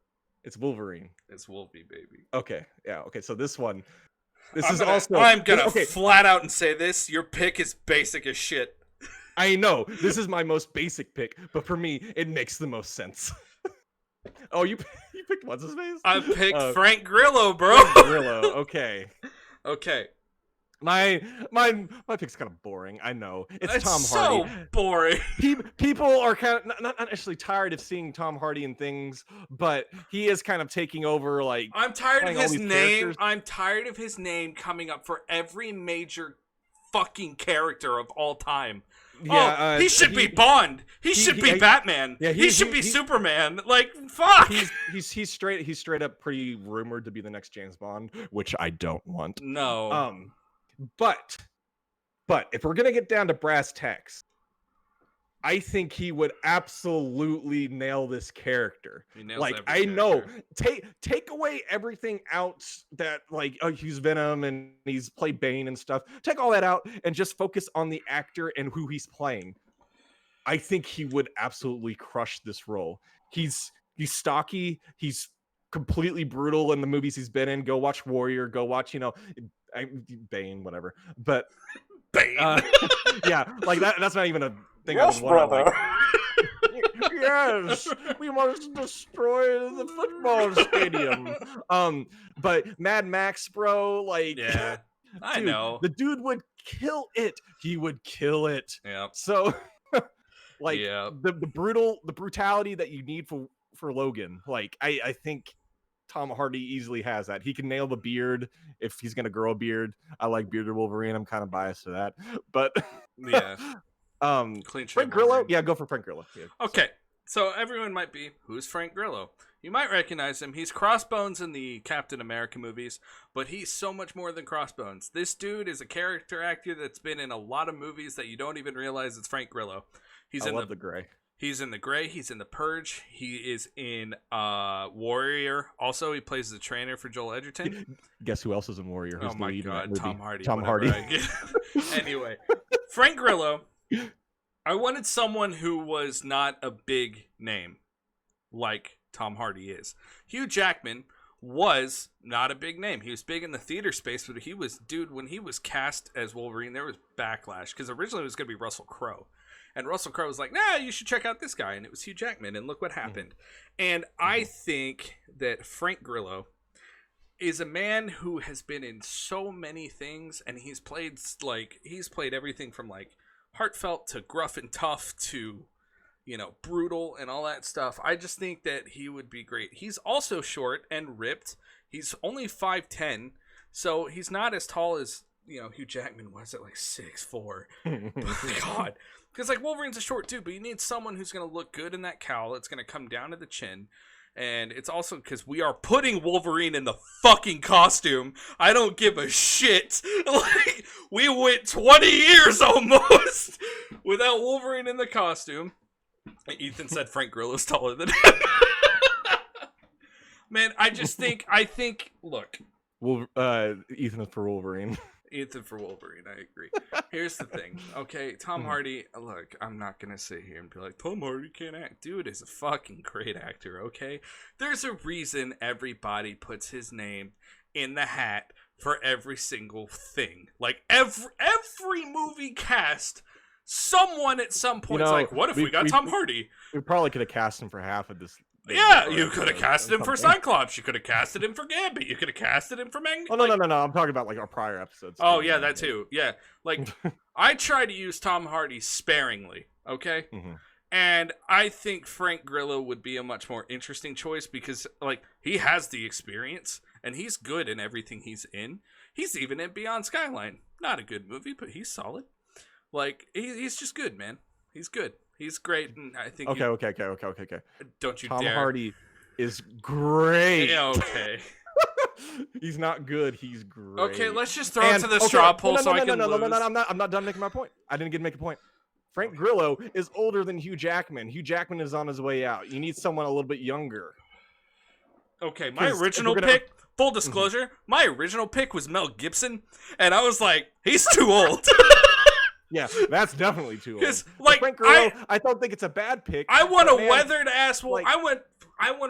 It's Wolverine. It's Wolfie, baby. Okay. Yeah. Okay. So this one. I'm gonna flat out and say this. Your pick is basic as shit. I know this is my most basic pick, but for me, it makes the most sense. Oh, you picked what's his face? I picked Frank Grillo, bro. Frank Grillo. Okay. Okay. My pick's kind of boring. I know it's Tom Hardy. So boring. People are kind of not actually tired of seeing Tom Hardy in things, but he is kind of taking over. Like I'm tired of his name. Characters. I'm tired of his name coming up for every major fucking character of all time. Yeah, he should be Bond. He should be Batman. Yeah, he should be Superman. Like, fuck. He's straight up pretty rumored to be the next James Bond, which I don't want. No. But if we're gonna get down to brass tacks, I think he would absolutely nail this character. Like I know, take away everything out that like he's Venom and he's played Bane and stuff. Take all that out and just focus on the actor and who he's playing. I think he would absolutely crush this role. He's stocky. He's completely brutal in the movies he's been in. Go watch Warrior. Go watch Bane, whatever. But Bane. Yeah, like that's not even a thing. Yes, brother. Yes, we must destroy the football stadium. But Mad Max, bro, like, yeah, I know the dude would kill it. He would kill it. Yeah. So, like, the brutality that you need for Logan. Like, I think Tom Hardy easily has that. He can nail the beard if he's gonna grow a beard. I like bearded Wolverine. I'm kind of biased to that, but yeah. Clean Frank Grillo? Wolverine. Yeah, go for Frank Grillo. Yeah. Okay, so everyone might be, who's Frank Grillo? You might recognize him. He's Crossbones in the Captain America movies, but he's so much more than Crossbones. This dude is a character actor that's been in a lot of movies that you don't even realize it's Frank Grillo. I love the Gray. He's in The Gray. He's in The Purge. He is in Warrior. Also, he plays the trainer for Joel Edgerton. Guess who else is in Warrior? Who's my God, Tom Hardy. Tom Hardy. Anyway, Frank Grillo. I wanted someone who was not a big name like Tom Hardy is. Hugh Jackman was not a big name. He was big in the theater space, but when he was cast as Wolverine, there was backlash because originally it was going to be Russell Crowe. And Russell Crowe was like, nah, you should check out this guy. And it was Hugh Jackman. And look what happened. And I think that Frank Grillo is a man who has been in so many things. And he's played everything from like heartfelt to gruff and tough to, brutal and all that stuff. I just think that he would be great. He's also short and ripped. He's only 5'10". So he's not as tall as, Hugh Jackman was at like 6'4". God. Because, like, Wolverine's a short dude, but you need someone who's going to look good in that cowl. It's going to come down to the chin. And it's also because we are putting Wolverine in the fucking costume. I don't give a shit. Like, we went 20 years almost without Wolverine in the costume. Ethan said Frank Grillo's taller than him. Man, I think, look. Ethan is for Wolverine. Ethan for Wolverine, I agree. Here's the thing, okay? Tom Hardy, look, I'm not going to sit here and be like, Tom Hardy can't act. Dude is a fucking great actor, okay? There's a reason everybody puts his name in the hat for every single thing. Like, every movie cast, someone at some point is like, what if we got Tom Hardy? We probably could have cast him for half of this. Yeah, you could have casted him for Cyclops. You could have casted him for Gambit. You could have casted him for Oh, no. I'm talking about, like, our prior episodes. Oh, yeah, that too. Yeah. Like, I try to use Tom Hardy sparingly, okay? Mm-hmm. And I think Frank Grillo would be a much more interesting choice because, like, he has the experience, and he's good in everything he's in. He's even in Beyond Skyline. Not a good movie, but he's solid. Like, he's just good, man. He's good. He's great, and I think... Okay. Don't you Tom dare. Tom Hardy is great. Yeah, okay. He's not good. He's great. Okay, let's just throw it to the straw poll so I can lose. No, I'm not done making my point. I didn't get to make a point. Frank Grillo is older than Hugh Jackman. Hugh Jackman is on his way out. You need someone a little bit younger. Okay, my original pick, full disclosure, my original pick was Mel Gibson, and I was like, he's too old. Yeah, that's definitely too old. Like, Frank Grillo, I don't think it's a bad pick. I want a weathered ass. Like, I want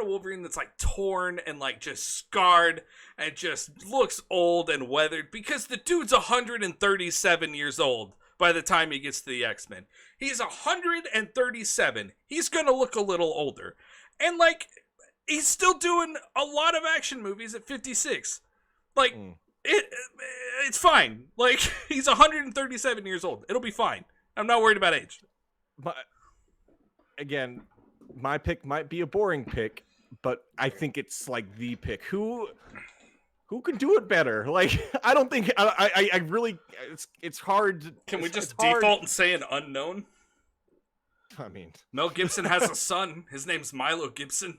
a Wolverine that's like torn and like just scarred and just looks old and weathered because the dude's 137 years old by the time he gets to the X-Men. He's 137. He's gonna look a little older, and like he's still doing a lot of action movies at 56. Like. It's fine. Like, he's 137 years old. It'll be fine. I'm not worried about age. But again, my pick might be a boring pick, but I think it's like the pick. Who can do it better? Like, I don't think I really. It's hard. Can we just default and say an unknown? I mean, Mel Gibson has a son. His name's Milo Gibson.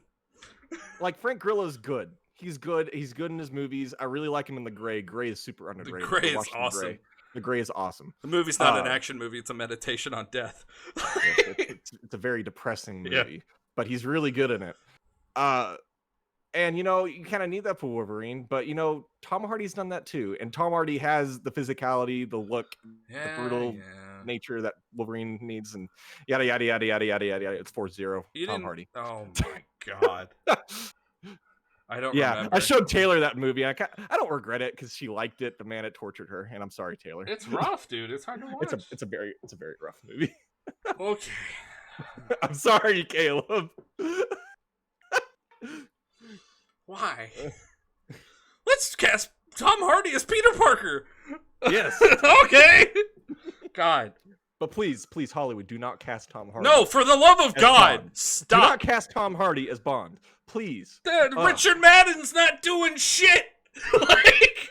Like, Frank Grillo's good. He's good. He's good in his movies. I really like him in The Gray. Gray is super underrated. The Gray is awesome. The Gray is awesome. The movie's not an action movie. It's a meditation on death. It's a very depressing movie, but he's really good in it. And, you know, you kind of need that for Wolverine, but, you know, Tom Hardy's done that too. And Tom Hardy has the physicality, the look, the brutal nature that Wolverine needs, and yada, yada, yada, yada, yada, yada. It's 4-0. Tom Hardy. Oh, my God. I don't remember. I showed Taylor that movie. I don't regret it because she liked it, but man, it tortured her. And I'm sorry, Taylor. It's rough, dude. It's hard to watch. It's a very rough movie. Okay. I'm sorry, Caleb. Why? Let's cast Tom Hardy as Peter Parker. Yes. Okay. God. But please, Hollywood, do not cast Tom Hardy. No, for the love of God, Bond. stop. Do not cast Tom Hardy as Bond, please. Richard Madden's not doing shit. Like,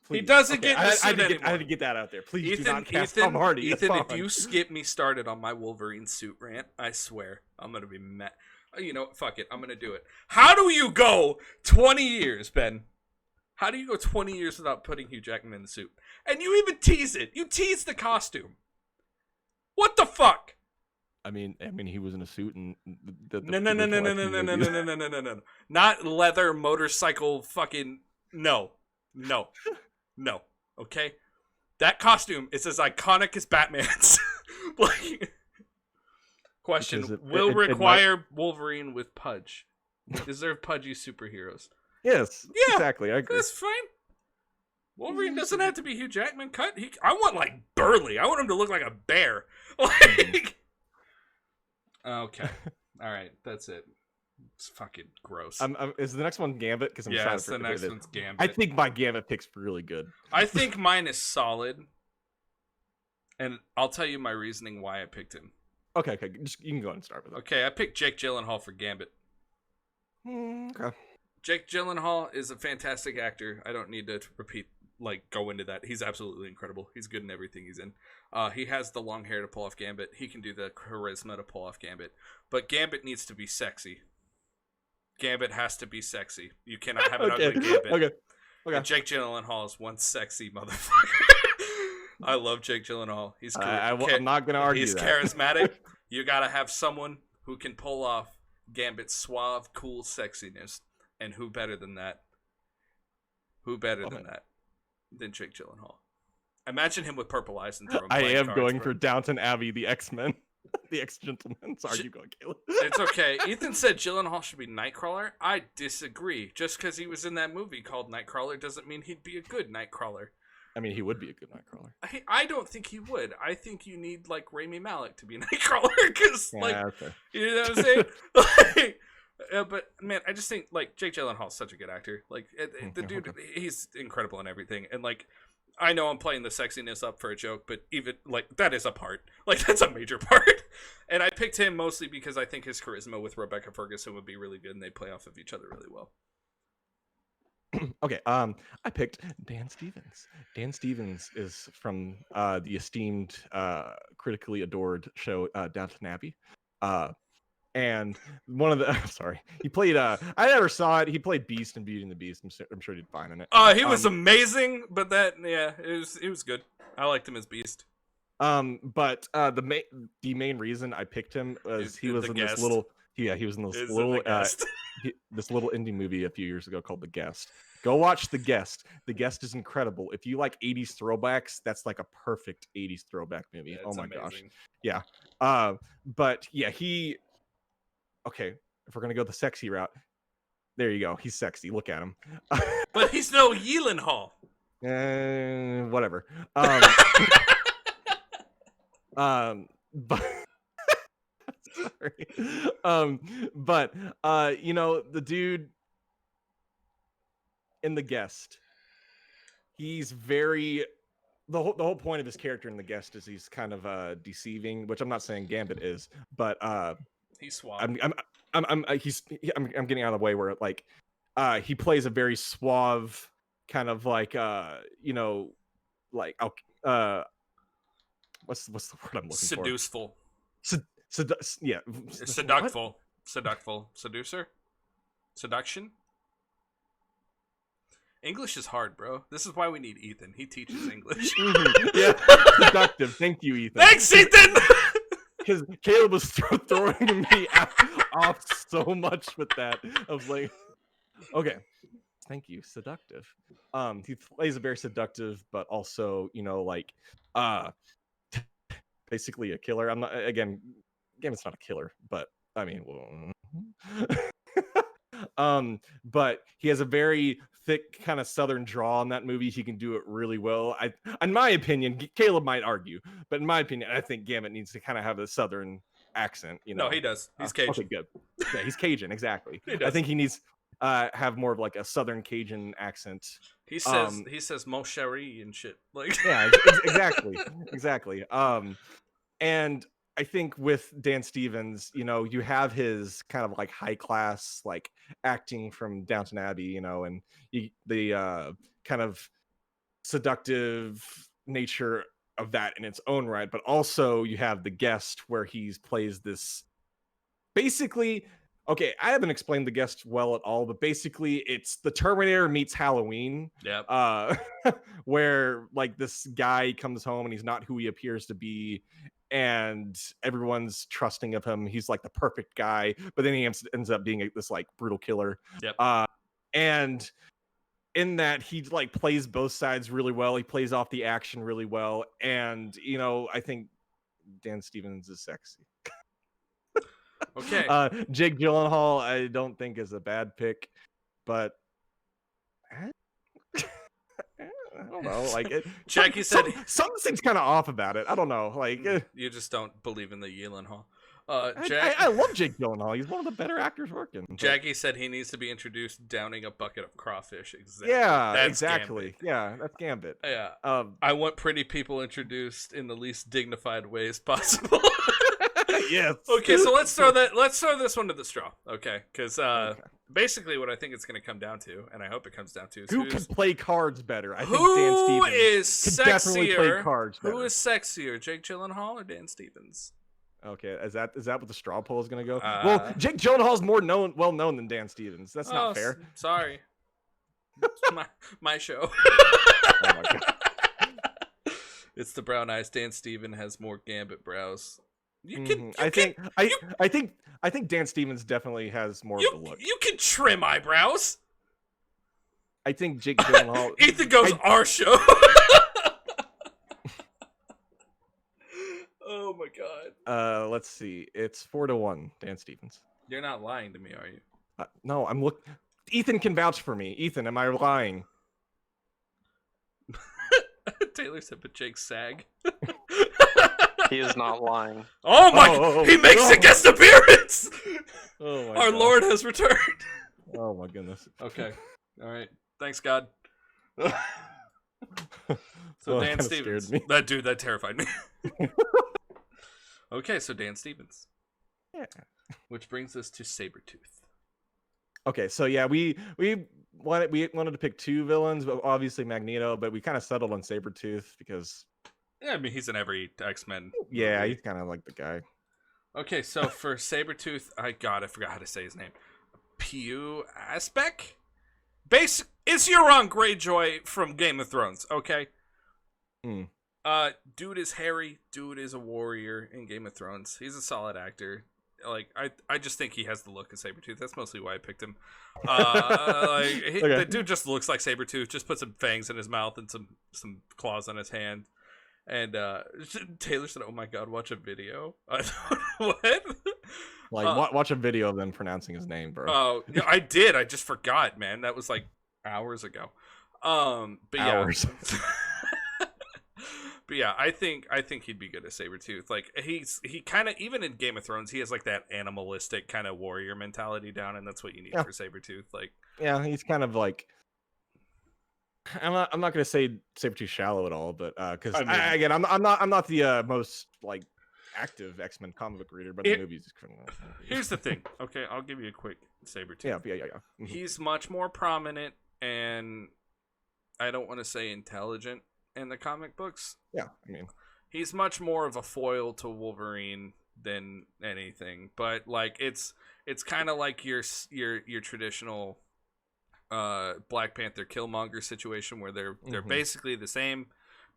he doesn't get the suit anymore. I had to get that out there. Please do not cast Tom Hardy. Ethan, if you skip me started on my Wolverine suit rant, I swear I'm gonna be mad. You know, fuck it, I'm gonna do it. How do you go 20 years, Ben? How do you go 20 years without putting Hugh Jackman in the suit? And you even tease it. You tease the costume. What the fuck? I mean, he was in a suit and No. Not leather motorcycle fucking no. Okay? That costume is as iconic as Batman's. Like, question, will require Wolverine with Pudge. Is there pudgy superheroes? Yes. Yeah. Exactly. I agree. That's fine. Wolverine doesn't have to be Hugh Jackman cut. I want like burly. I want him to look like a bear. Like, okay. All right. That's it. It's fucking gross. Is the next one Gambit? Because I'm trying to the next one's Gambit. I think my Gambit pick's really good. I think mine is solid, and I'll tell you my reasoning why I picked him. Okay. You can go ahead and start with it. Okay, I picked Jake Gyllenhaal for Gambit. Okay. Jake Gyllenhaal is a fantastic actor. I don't need to go into that. He's absolutely incredible. He's good in everything he's in. He has the long hair to pull off Gambit. He can do the charisma to pull off Gambit. But Gambit needs to be sexy. Gambit has to be sexy. You cannot have an ugly Gambit. Okay. And Jake Gyllenhaal is one sexy motherfucker. I love Jake Gyllenhaal. He's cool. I'm not going to argue He's that. charismatic. You gotta have someone who can pull off Gambit's suave, cool sexiness. And who better than that? Who better than that than Jake Gyllenhaal? Imagine him with purple eyes and throwing. I am going for Downton Abbey, the X-Men. The X-Gentlemen. Sorry, you go, Caleb. It's okay. Ethan said Gyllenhaal should be Nightcrawler. I disagree. Just because he was in that movie called Nightcrawler doesn't mean he'd be a good Nightcrawler. I mean, he would be a good Nightcrawler. I don't think he would. I think you need, like, Rami Malek to be Nightcrawler. Because, okay. You know what I'm saying? But, man, I just think, like, Jake Gyllenhaal's such a good actor. Like, the dude, he's incredible in everything. And, like, I know I'm playing the sexiness up for a joke, but even, like, that is a part. Like, that's a major part. And I picked him mostly because I think his charisma with Rebecca Ferguson would be really good, and they play off of each other really well. Okay, I picked Dan Stevens. Dan Stevens is from the esteemed, critically adored show Downton Abbey. And one of the sorry, he played I never saw it. He played Beast in Beauty and the Beast. I'm sure he did fine in it. He was amazing, but it was good. I liked him as Beast. But the main reason I picked him was he was in this little this little indie movie a few years ago called The Guest. Go watch The Guest. The Guest is incredible. If you like 80s throwbacks, that's like a perfect 80s throwback movie. Yeah, oh my amazing. Gosh. Yeah. But yeah, okay, if we're gonna go the sexy route, there you go. He's sexy. Look at him. But he's no Gyllenhaal. Whatever. But sorry. You know, the dude in The Guest, he's very the whole point of his character in The Guest is he's kind of deceiving, which I'm not saying Gambit is, but he's suave. I'm getting out of the way where like he plays a very suave kind of like you know, like what's the word I'm looking Seduceful. for? Yeah. Seductful. Seductful. Seducer? Seduction? English is hard, bro. This is why we need Ethan. He teaches English. Yeah. Seductive. Thank you, Ethan. Thanks, Ethan! Because Caleb was throwing me off so much with that. I was like, okay. Thank you. Seductive. He plays a very seductive, but also, you know, like basically a killer. I'm not again it's not a killer, but I mean but he has a very thick kind of southern draw in that movie. He can do it really well. In my opinion, Caleb might argue, but in my opinion, I think Gambit needs to kind of have a southern accent, you know. No, he does. He's Cajun. Okay, good. Yeah, he's Cajun, exactly. I think he needs have more of like a southern Cajun accent. He says mon chéri and shit. Like yeah, exactly. And I think with Dan Stevens, you know, you have his kind of like high class like acting from Downton Abbey, you know, and the kind of seductive nature of that in its own right, but also you have The Guest where he plays this basically. Okay, I haven't explained The Guest well at all, but basically it's the Terminator meets Halloween. Yep. Where like this guy comes home and he's not who he appears to be, and everyone's trusting of him. He's like the perfect guy, but then he ends up being this like brutal killer. Yep. And in that he like plays both sides really well. He plays off the action really well, and you know, I think Dan Stevens is sexy. Okay. Jake Gyllenhaal, I don't think is a bad pick, but I don't know. Like Jackie said something seems kind of off about it. I don't know. Like you just don't believe in the Gyllenhaal. I love Jake Gyllenhaal. He's one of the better actors working. But... Jackie said he needs to be introduced downing a bucket of crawfish. Exactly. Yeah, that's exactly. Gambit. Yeah, that's Gambit. Yeah. I want pretty people introduced in the least dignified ways possible. Yes. Okay, so let's throw this one to the straw. Okay, because basically what I think it's going to come down to, and I hope it comes down to, is who can play cards better. I think who Dan Stevens is can definitely play sexier? cards better. Who is sexier, Jake Gyllenhaal or Dan Stevens? Okay, is that what the straw poll is going to go? Well, Jake Gyllenhaal is more well known than Dan Stevens. That's not fair. Sorry, it's my show. Oh my God. It's the brown eyes. Dan Stevens has more Gambit brows. I think Dan Stevens definitely has more of the look. You can trim eyebrows. I think Jake Gyllenhaal. Ethan goes our show. Oh my god. Let's see. It's 4-1. Dan Stevens. You're not lying to me, are you? No, I'm look. Ethan can vouch for me. Ethan, am I lying? Taylor said, but Jake sag. He is not lying. Oh my! He makes a guest appearance. Oh my Our God. Lord has returned. Oh my goodness. Okay. All right. Thanks, God. So Oh, Dan that Stevens. scared me. That terrified me. Okay, so Dan Stevens. Yeah. Which brings us to Sabretooth. Okay, so yeah, we wanted to pick two villains, but obviously Magneto, but we kind of settled on Sabretooth because Yeah, I mean he's in every X-Men yeah, movie. he's kind of like the guy. Okay, so for Sabretooth, I forgot how to say his name. Pew Aspect? It's Euron Greyjoy from Game of Thrones, okay? Mm. Dude is hairy. Dude is a warrior in Game of Thrones. He's a solid actor. Like I just think he has the look of Sabretooth. That's mostly why I picked him. Okay. The dude just looks like Sabretooth. Just put some fangs in his mouth and some claws on his hand. And Taylor said, "Oh my God, watch a video." What? Like watch a video of them pronouncing his name, bro. Oh, yeah, I did. I just forgot, man. That was like hours ago. But Hours. Yeah. But yeah, I think he'd be good as Sabretooth. Like he kind of, even in Game of Thrones, he has like that animalistic kind of warrior mentality down, and that's what you need for Sabretooth. Like, yeah, he's kind of like. I'm not gonna say Sabretooth shallow at all, but because again, I'm not the most like active X-Men comic book reader, but the movies. Here's the thing. Okay, I'll give you a quick Sabretooth. Yeah. Mm-hmm. He's much more prominent, and I don't want to say intelligent in the comic books. Yeah, I mean, he's much more of a foil to Wolverine than anything. But like, it's kind of like your traditional Black Panther Killmonger situation where they're basically the same,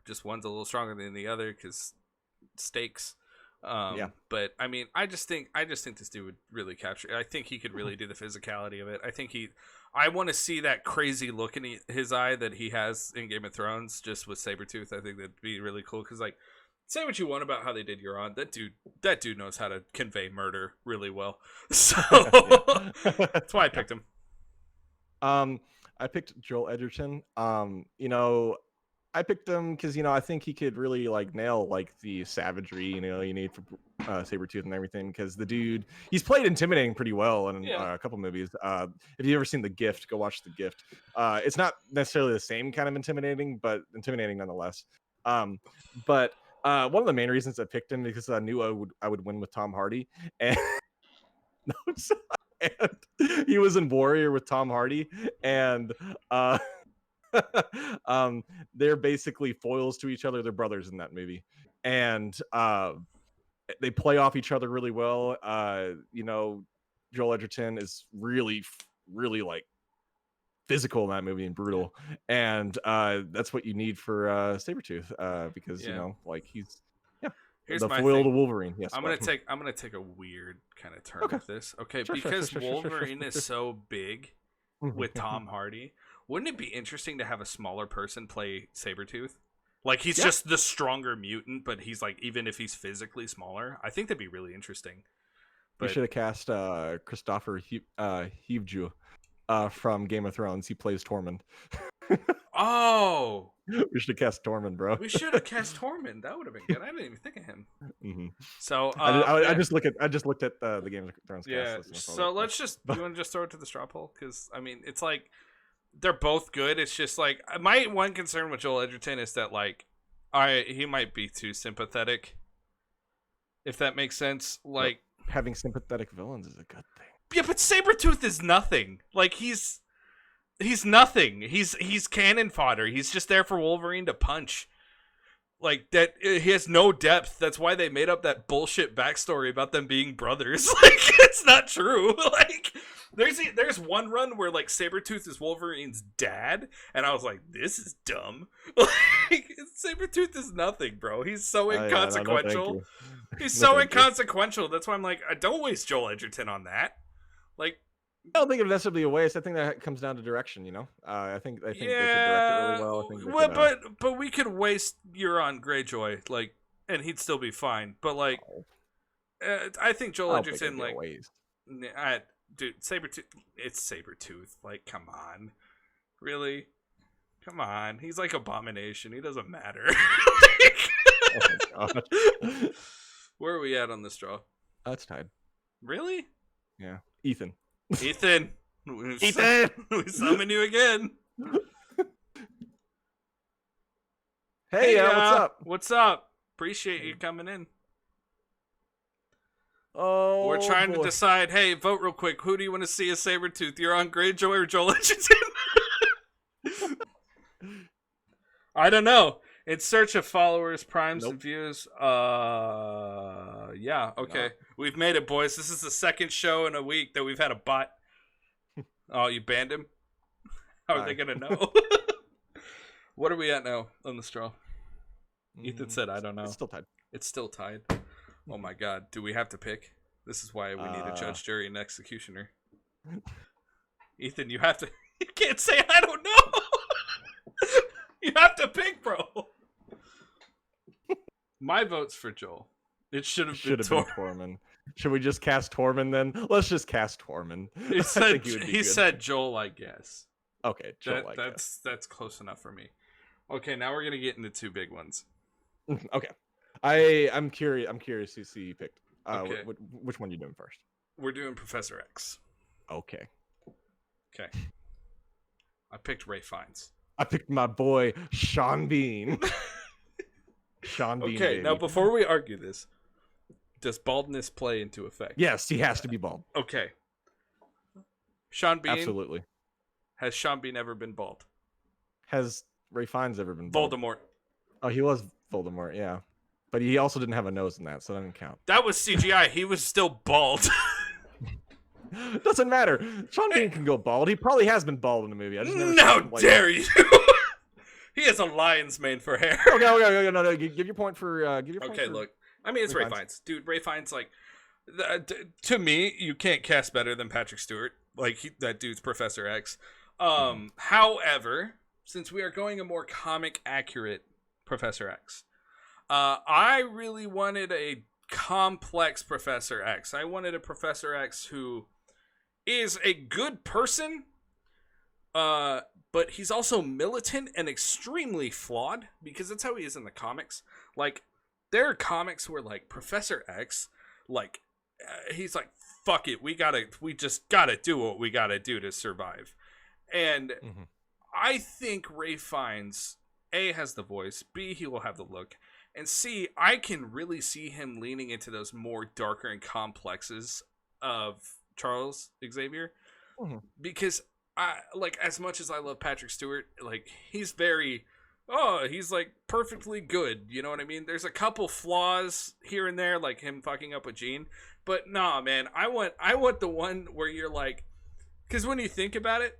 just one's a little stronger than the other because stakes. Yeah. But I mean, I just think this dude would really capture. I think he could really do the physicality of it. I want to see that crazy look in his eye that he has in Game of Thrones, just with Sabretooth. I think that'd be really cool because, like, say what you want about how they did Euron, that dude knows how to convey murder really well. So that's why I picked him. I picked Joel Edgerton. I picked him because I think he could really like nail like the savagery you need for Sabretooth and everything. Because the dude, he's played intimidating pretty well in a couple movies. If you've ever seen The Gift, go watch The Gift. It's not necessarily the same kind of intimidating, but intimidating nonetheless. But one of the main reasons I picked him because I knew I would win with Tom Hardy, and and he was in Warrior with Tom Hardy, and they're basically foils to each other. They're brothers in that movie, and they play off each other really well. Joel Edgerton is really like physical in that movie and brutal, and that's what you need for Sabretooth because he's Here's the my foil thing. to Wolverine. Yes, I'm gonna take a weird kind of turn with this. Okay, because Wolverine is so big with Tom Hardy. Wouldn't it be interesting to have a smaller person play Sabretooth? Like he's just the stronger mutant, but he's like, even if he's physically smaller, I think that'd be really interesting. But we should have cast Christopher Hivju from Game of Thrones. He plays Tormund. Oh, we should have cast Tormund, bro. We should have cast Tormund. That would have been good. I didn't even think of him. Mm-hmm. So I just looked at the Game of Thrones cast. Yeah. So let's just you want to just throw it to the straw poll because I mean it's like they're both good. It's just like my one concern with Joel Edgerton is that like he might be too sympathetic. If that makes sense, like having sympathetic villains is a good thing. Yeah, but Sabretooth is nothing. Like he's nothing. He's cannon fodder. He's just there for Wolverine to punch. Like that, he has no depth. That's why they made up that bullshit backstory about them being brothers. Like, it's not true. Like, there's one run where like Sabretooth is Wolverine's dad, and I was like, this is dumb. Like, Sabretooth is nothing, bro. He's so inconsequential. No, He's so inconsequential. That's why I'm like, don't waste Joel Edgerton on that. Like, I don't think it necessarily a waste. I think that comes down to direction, you know. I think they could direct it really well. I think but we could waste Euron Greyjoy, like, and he'd still be fine. But like, I think Joel Edgerton, like, dude, Sabretooth, it's Sabretooth. Like, come on, really, come on. He's like Abomination. He doesn't matter. Oh my god. Where are we at on this draw? It's tied. Really? Yeah, Ethan. Ethan, Ethan, we summon you again. Hey, what's up? What's up? Appreciate you coming in. Oh, we're trying to decide. Hey, vote real quick. Who do you want to see as Sabretooth? You're on Greyjoy or Joel Edgerton? I don't know. In search of followers, primes, and views. Yeah, okay. No. We've made it, boys. This is the second show in a week that we've had a bot. Oh, you banned him? How are they going to know? What are we at now on the straw? Ethan said, I don't know. It's still tied. It's still tied. Oh my god. Do we have to pick? This is why we need a judge, jury, and executioner. Ethan, you have to... You can't say I don't know! You have to pick, bro! My vote's for Joel. It should have been Tormund. Should we just cast Tormund then? Let's just cast Tormund. He said Joel, I guess. Okay, Joel, I guess. That's close enough for me. Okay, now we're gonna get into two big ones. Okay, I'm curious. I'm curious to see you picked. Okay. Which one are you doing first? We're doing Professor X. Okay. Okay. I picked Ray Fiennes. I picked my boy Sean Bean. Sean Bean. Okay, baby. Now before we argue this, does baldness play into effect? Yes, he has to be bald. Okay. Sean Bean. Absolutely. Has Sean Bean ever been bald? Has Ray Fiennes ever been bald? Voldemort. Oh, he was Voldemort, yeah. But he also didn't have a nose in that, so that doesn't count. That was CGI. He was still bald. Doesn't matter. Sean Bean can go bald. He probably has been bald in the movie. I just never How dare you? He has a lion's mane for hair. Okay, no. Give your point for. Okay, look. I mean, it's Ray Fiennes. Dude, Ray Fiennes, like, to me, you can't cast better than Patrick Stewart. Like, that dude's Professor X. However, since we are going a more comic accurate Professor X, I really wanted a complex Professor X. I wanted a Professor X who is a good person, but he's also militant and extremely flawed, because that's how he is in the comics. Like, there are comics where, like, Professor X, like, he's like, fuck it, we just gotta do what we gotta do to survive. And I think Ray Fiennes, A, has the voice, B, he will have the look, and C, I can really see him leaning into those more darker and complexes of Charles Xavier. Because like, as much as I love Patrick Stewart, like, he's like perfectly good, you know what I mean? There's a couple flaws here and there, like him fucking up with Jean, but nah, man, I want the one where you're like, because when you think about it,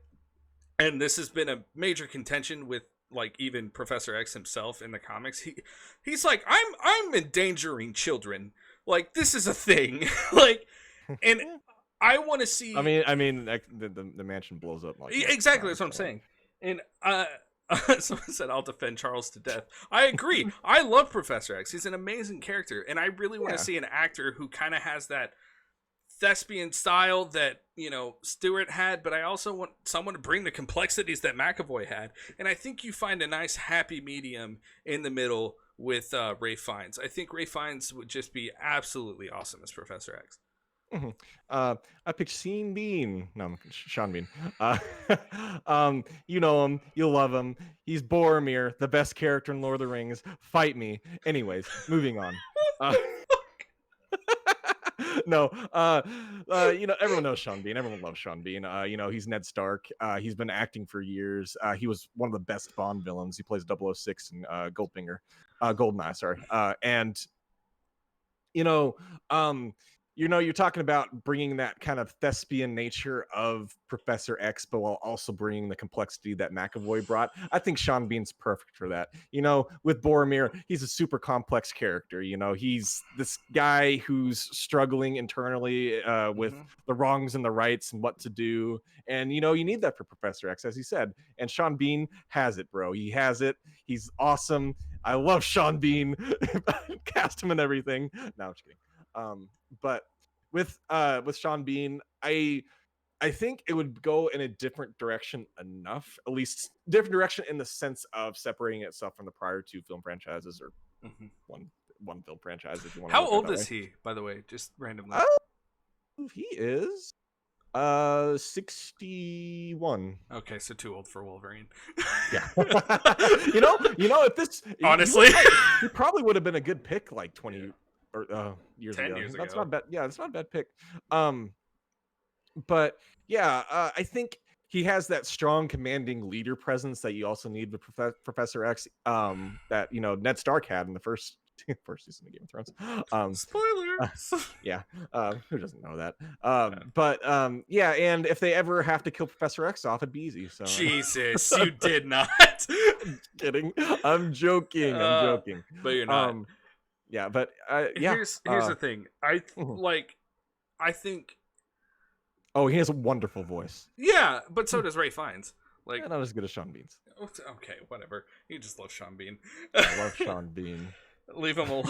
and this has been a major contention with, like, even Professor X himself in the comics, he's like, I'm endangering children, like, this is a thing. Like, and I want to see. I mean, the mansion blows up. Like exactly, that's what I'm saying. And someone said, "I'll defend Charles to death." I agree. I love Professor X. He's an amazing character, and I really want to see an actor who kind of has that thespian style that, you know, Stewart had. But I also want someone to bring the complexities that McAvoy had. And I think you find a nice happy medium in the middle with Ray Fiennes. I think Ray Fiennes would just be absolutely awesome as Professor X. I picked Sean Bean. No, Sean Bean. You know him. You'll love him. He's Boromir, the best character in Lord of the Rings. Fight me. Anyways, moving on. No, everyone knows Sean Bean. Everyone loves Sean Bean. He's Ned Stark. He's been acting for years. He was one of the best Bond villains. He plays 006 in Goldeneye, sorry. And you know, um, you're talking about bringing that kind of thespian nature of Professor X, but while also bringing the complexity that McAvoy brought. I think Sean Bean's perfect for that. With Boromir, he's a super complex character. He's this guy who's struggling internally with the wrongs and the rights and what to do. And, you need that for Professor X, as he said. And Sean Bean has it, bro. He has it. He's awesome. I love Sean Bean. Cast him and everything. No, I'm just kidding. But with Sean Bean, I think it would go in a different direction enough, at least different direction in the sense of separating itself from the prior two film franchises, or one film franchise, if you want to. How old is he, by the way? Just randomly. He is 61. Okay, so too old for Wolverine. Yeah. If this honestly, he probably would have been a good pick like 20 or years 10 ago. years That's ago. not bad. Yeah, that's not a bad pick. But yeah, I think he has that strong, commanding leader presence that you also need with Professor X. That Ned Stark had in the first season of Game of Thrones. Spoilers. Yeah. Who doesn't know that? But yeah, and if they ever have to kill Professor X off, it'd be easy. So Jesus, you did not. I'm kidding. I'm joking. But you're not. Yeah, but Here's the thing. I think. Oh, he has a wonderful voice. Yeah, but so does Ray Fiennes. Like, not as good as Sean Bean's. Okay, whatever. You just love Sean Bean. I love Sean Bean. Leave him alone.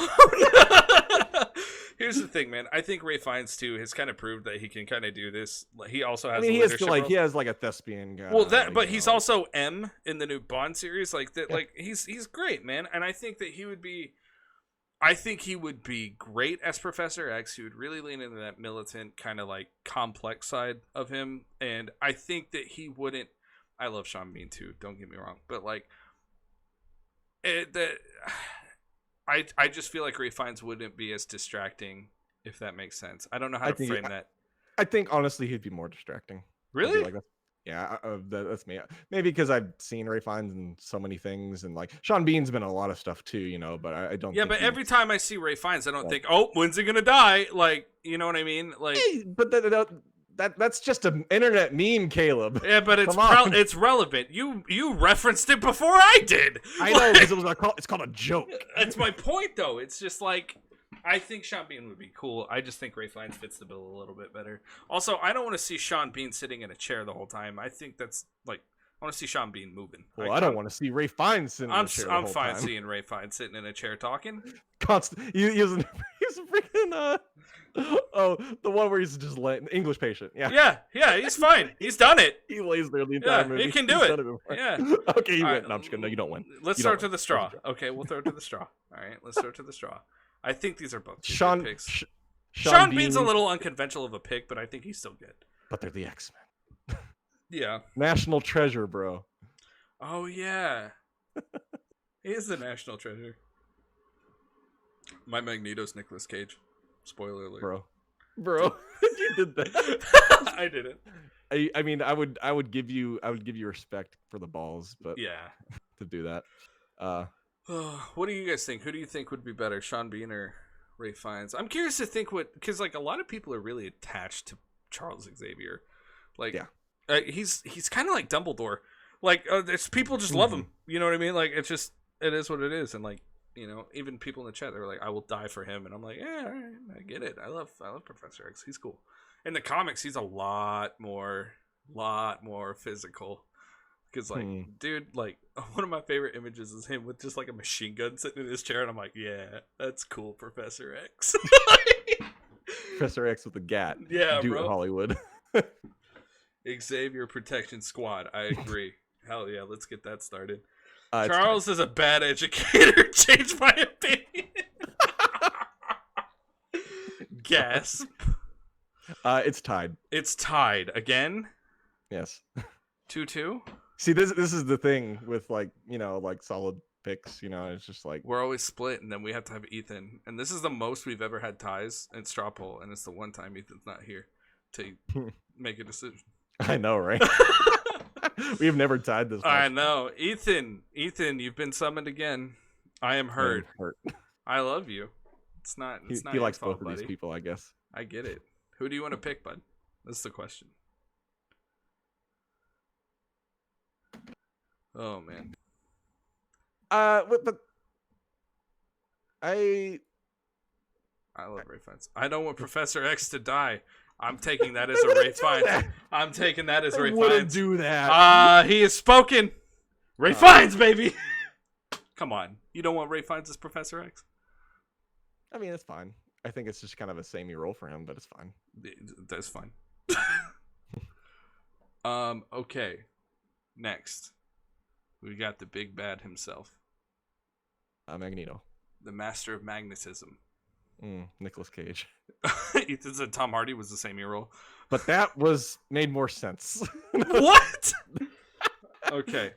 Here's the thing, man. I think Ray Fiennes too has kind of proved that he can kind of do this. He also has. He has like a thespian guy. Well, but he's also M in the new Bond series. Like that. Yeah. Like he's great, man. And I think that he would be. I think he would be great as Professor X. He would really lean into that militant kind of like complex side of him, and I think that he wouldn't. I love Sean Bean too. Don't get me wrong, but like, I just feel like Ray Fiennes wouldn't be as distracting, if that makes sense. I don't know how to frame that. I think honestly he'd be more distracting. Really? Yeah, that's me. Maybe because I've seen Ray Fiennes in so many things, and like Sean Bean's been in a lot of stuff too, but I don't. Yeah, but every time I see Ray Fiennes, I don't think, oh, when's he gonna die? Like, you know what I mean? Like, hey, but that's just an internet meme, Caleb. Yeah, but it's relevant. You referenced it before I did. I know, because it's called a joke. That's my point, though. It's just like, I think Sean Bean would be cool. I just think Ray Fiennes fits the bill a little bit better. Also, I don't want to see Sean Bean sitting in a chair the whole time. I think that's like, I want to see Sean Bean moving. Well, I don't want to see Ray Fiennes sitting in a chair the whole time. I'm fine seeing Ray Fiennes sitting in a chair talking. He was freaking the one where he's just English Patient. Yeah, he's fine. He's done it. He lays there the entire movie. He can do it. Yeah. Okay, you win. No, I'm just kidding. No, you don't win. Let's throw it to the straw. Okay, we'll throw it to the straw. All right, let's throw it to the straw. I think these are both good picks. Sean Bean's a little unconventional of a pick, but I think he's still good. But they're the Xmen. Yeah. National treasure, bro. Oh, yeah. He is the national treasure. My Magneto's Nicolas Cage. Spoiler alert. Bro. You did that. I didn't. I mean, I would give you respect for the balls, but yeah, to do that. What do you guys think? Who do you think would be better, Sean Bean or Ray Fiennes? I'm curious to think because like a lot of people are really attached to Charles Xavier. Like, yeah. He's kind of like Dumbledore. Like, people just love him. You know what I mean? Like, it is what it is. And like, even people in the chat, they were like, "I will die for him," and I'm like, "Yeah, all right, I get it. I love Professor X. He's cool." In the comics, he's a lot more physical. Because like, dude, like one of my favorite images is him with just like a machine gun sitting in his chair, and I'm like, "Yeah, that's cool, Professor X." Professor X with a gat. Yeah, do bro. it, Hollywood. Xavier Protection Squad. I agree. Hell yeah, let's get that started. Charles is a bad educator. Changed my opinion. Gasp. It's tied. It's tied again. Yes. 2-2. See, this is the thing with like solid picks. You know, it's just like we're always split, and then we have to have Ethan. And this is the most we've ever had ties in straw poll, and it's the one time Ethan's not here to make a decision. I know, right? We've never tied this much. I know. Ethan, you've been summoned again. I am hurt. I love you. It's not he likes fault, both of buddy. these people, I guess. I get it. Who do you want to pick, bud? That's the question. Oh man. But I love Ray Fiennes. I don't want Professor X to die. I'm taking that as a Ray Fiennes. I'm taking that as Ray Fiennes. Wouldn't do that. He has spoken. Ray Fiennes, baby. Come on. You don't want Ray Fiennes as Professor X? I mean, it's fine. I think it's just kind of a samey role for him, but it's fine. That's fine. Okay. Next. We got the big bad himself. Magneto. The master of magnetism. Nicolas Cage. Ethan said Tom Hardy was the same role. But that made more sense. What? Okay.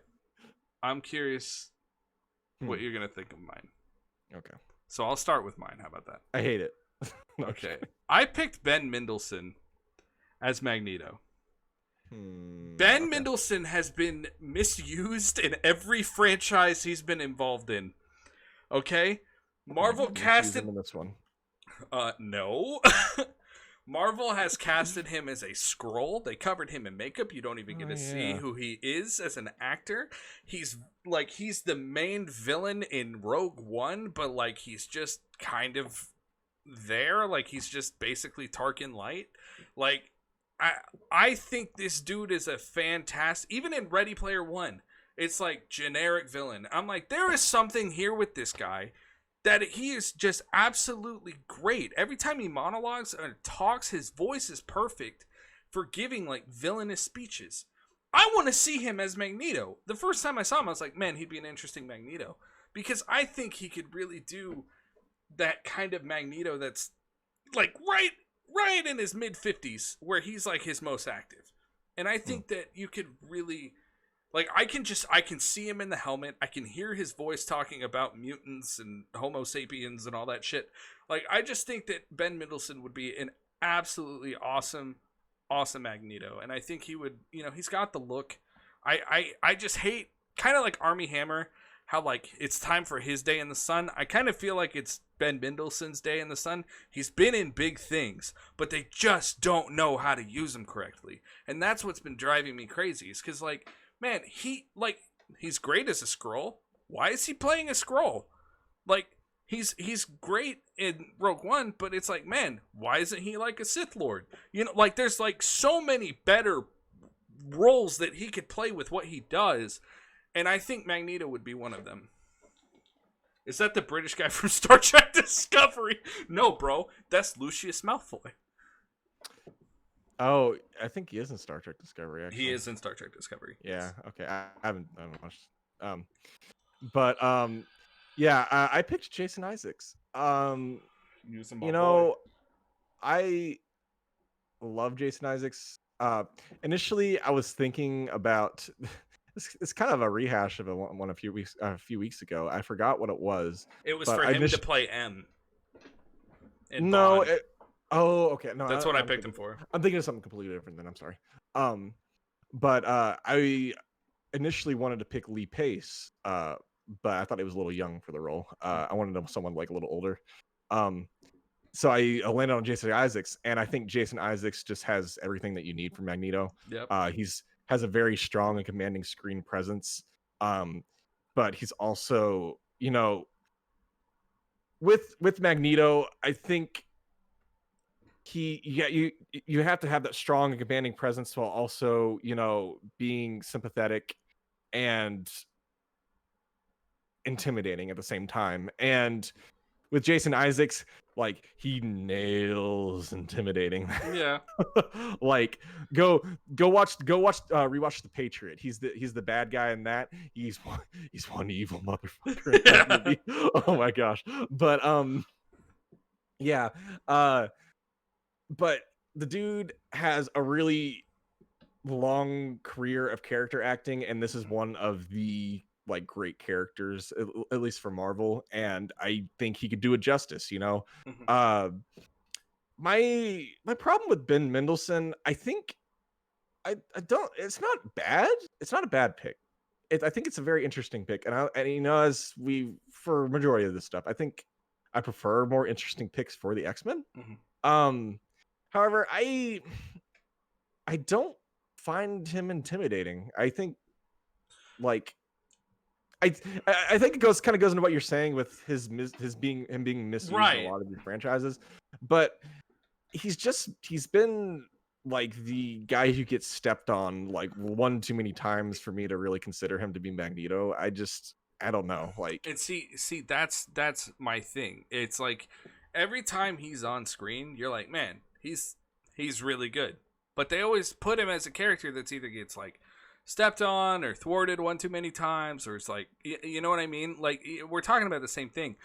I'm curious what you're going to think of mine. Okay. So I'll start with mine. How about that? I hate it. Okay. I picked Ben Mendelsohn as Magneto. Ben Mendelsohn has been misused in every franchise he's been involved in. Okay? Marvel casted him in this one. No. Marvel has casted him as a Skrull. They covered him in makeup. You don't even get to see who he is as an actor. He's the main villain in Rogue One, but like he's just kind of there. Like he's just basically Tarkin Light. Like I think this dude is a fantastic. Even in Ready Player One, it's like generic villain. I'm like, there is something here with this guy that he is just absolutely great. Every time he monologues or talks, his voice is perfect for giving like villainous speeches. I want to see him as Magneto. The first time I saw him, I was like, man, he'd be an interesting Magneto. Because I think he could really do that kind of Magneto that's like right in his mid-50s, where he's like his most active. And I think that you could really... Like, I can see him in the helmet. I can hear his voice talking about mutants and Homo sapiens and all that shit. Like, I just think that Ben Mendelsohn would be an absolutely awesome Magneto. And I think he would, he's got the look. I just hate, kind of like Armie Hammer, how, like, it's time for his day in the sun. I kind of feel like it's Ben Mendelsohn's day in the sun. He's been in big things, but they just don't know how to use him correctly. And that's what's been driving me crazy. Is because, like, man, he's great as a Skrull. Why is he playing a Skrull? Like, he's great in Rogue One, but it's like, man, why isn't he like a Sith Lord? Like, there's like so many better roles that he could play with what he does, and I think Magneto would be one of them. Is that the British guy from Star Trek Discovery? No, bro, that's Lucius Malfoy. Oh, I think he is in Star Trek Discovery, actually. He is in Star Trek Discovery. Yeah, okay. I haven't watched. Yeah, I picked Jason Isaacs. I love Jason Isaacs. Initially, I was thinking about it's kind of a rehash of one a few weeks ago. I forgot what it was. It was for him to play M. No. Oh, okay. No, that's what I picked him for. I'm thinking of something completely different. Then I'm sorry. But I initially wanted to pick Lee Pace, but I thought he was a little young for the role. I wanted someone like a little older. So I landed on Jason Isaacs, and I think Jason Isaacs just has everything that you need for Magneto. Yep. Has a very strong and commanding screen presence. But he's also, with Magneto, I think you have to have that strong and commanding presence while also being sympathetic and intimidating at the same time. And with Jason Isaacs, like, he nails intimidating. Yeah. Like, rewatch The Patriot. He's the bad guy in that. He's one evil motherfucker in that movie. Oh my gosh. But yeah. But the dude has a really long career of character acting, and this is one of the like great characters, at least for Marvel, and I think he could do it justice. Mm-hmm. My problem with Ben Mendelsohn, I think I don't. It's not bad. It's not a bad pick. I think it's a very interesting pick, and as we for majority of this stuff, I think I prefer more interesting picks for the X-Men. Mm-hmm. However, I don't find him intimidating. I think like I I think it kind of goes into what you're saying with his being misused in a Right. lot of these franchises, but he's been like the guy who gets stepped on like one too many times for me to really consider him to be Magneto. I don't know. Like, And see, that's my thing. It's like every time he's on screen, you're like, man, he's really good. But they always put him as a character that's either gets like stepped on or thwarted one too many times, or it's like, you know what I mean? Like, we're talking about the same thing.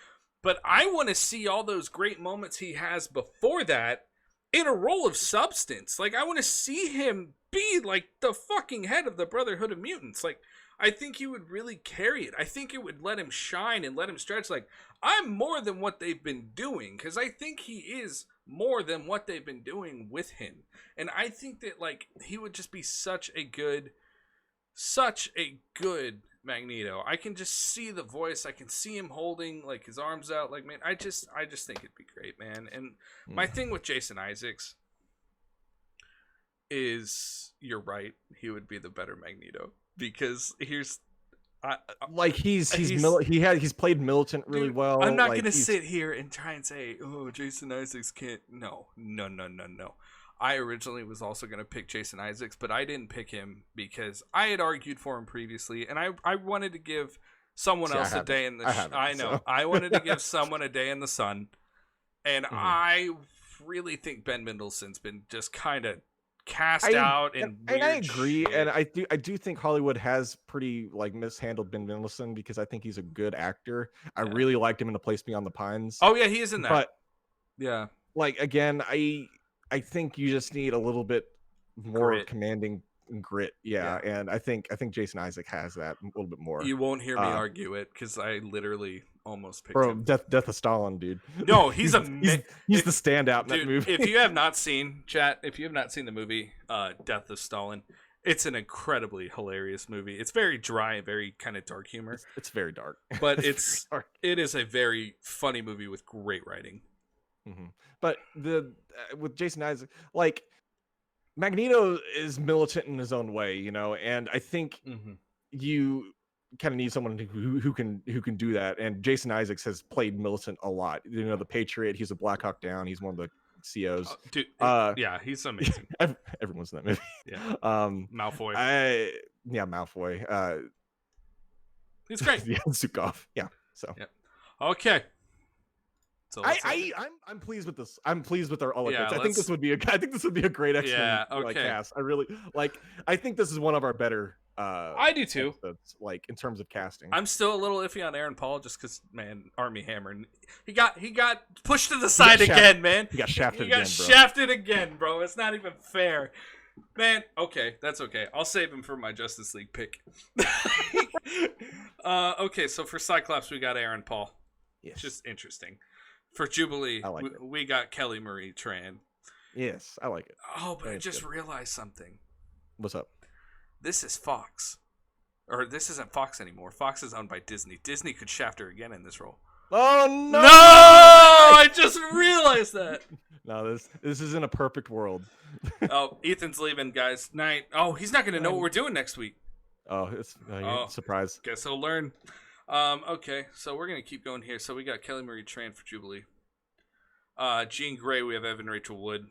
But I want to see all those great moments he has before that in a role of substance. Like, I want to see him be like the fucking head of the Brotherhood of Mutants. Like, I think he would really carry it. I think it would let him shine and let him stretch. Like, I'm more than what they've been doing, because I think he is more than what they've been doing with him. And I think that, like, he would just be such a good Magneto. I can just see the voice. I can see him holding like his arms out. Like, man, I just think it'd be great, man. And my thing with Jason Isaacs is, you're right, he would be the better Magneto, because he's played Militant really well. I'm not like, gonna sit here and try and say, oh, Jason Isaacs can't. No. I originally was also going to pick Jason Isaacs, but I didn't pick him because I had argued for him previously, and I wanted to give someone else a day in the I wanted to give someone a day in the sun, and I really think Ben Mendelsohn's been just kind of cast out and I agree, shit. and I do think Hollywood has pretty like mishandled Ben Mendelsohn, because I think he's a good actor. I really liked him in The Place Beyond the Pines. Oh yeah, he is in that. But yeah, like, again, I think you just need a little bit more commanding grit. Yeah, and I think Jason Isaac has that a little bit more. You won't hear me argue it, because I literally almost picked him. Death of Stalin, dude. No, he's the standout in that movie. If you have not seen the movie Death of Stalin, it's an incredibly hilarious movie. It's very dry, very kind of dark humor. It's very dark, but it is a very funny movie with great writing. Mm-hmm. But with Jason Isaac, like, Magneto is militant in his own way, and I think you kind of need someone who can do that. And Jason Isaacs has played militant a lot. The Patriot. He's a Black Hawk Down. He's one of the COs. Dude, yeah, he's amazing. Everyone's in that movie. Yeah. Malfoy. Malfoy. He's great. Yeah, Zukov. Yeah. So. Yeah. Okay. So I'm pleased with this. I'm pleased with our picks. I think this would be a great X-Men cast. I really I think this is one of our better. I do too. Episodes, like, in terms of casting. I'm still a little iffy on Aaron Paul, just because, man, Armie Hammer. He got pushed to the side again, man. He got shafted. Shafted again, bro. It's not even fair. Man, okay, that's okay. I'll save him for my Justice League pick. Okay, so for Cyclops, we got Aaron Paul. Yes. Just interesting. For Jubilee, we got Kelly Marie Tran. Yes, I like it. Oh, but I just realized something. What's up? This is Fox. Or this isn't Fox anymore. Fox is owned by Disney. Disney could shaft her again in this role. Oh, no! No! I just realized that. No, this isn't a perfect world. Oh, Ethan's leaving, guys. Night. Oh, he's not going to know what we're doing next week. Oh, it's surprise. Guess he'll learn. Okay, so we're going to keep going here. So we got Kelly Marie Tran for Jubilee. Jean Grey, we have Evan Rachel Wood.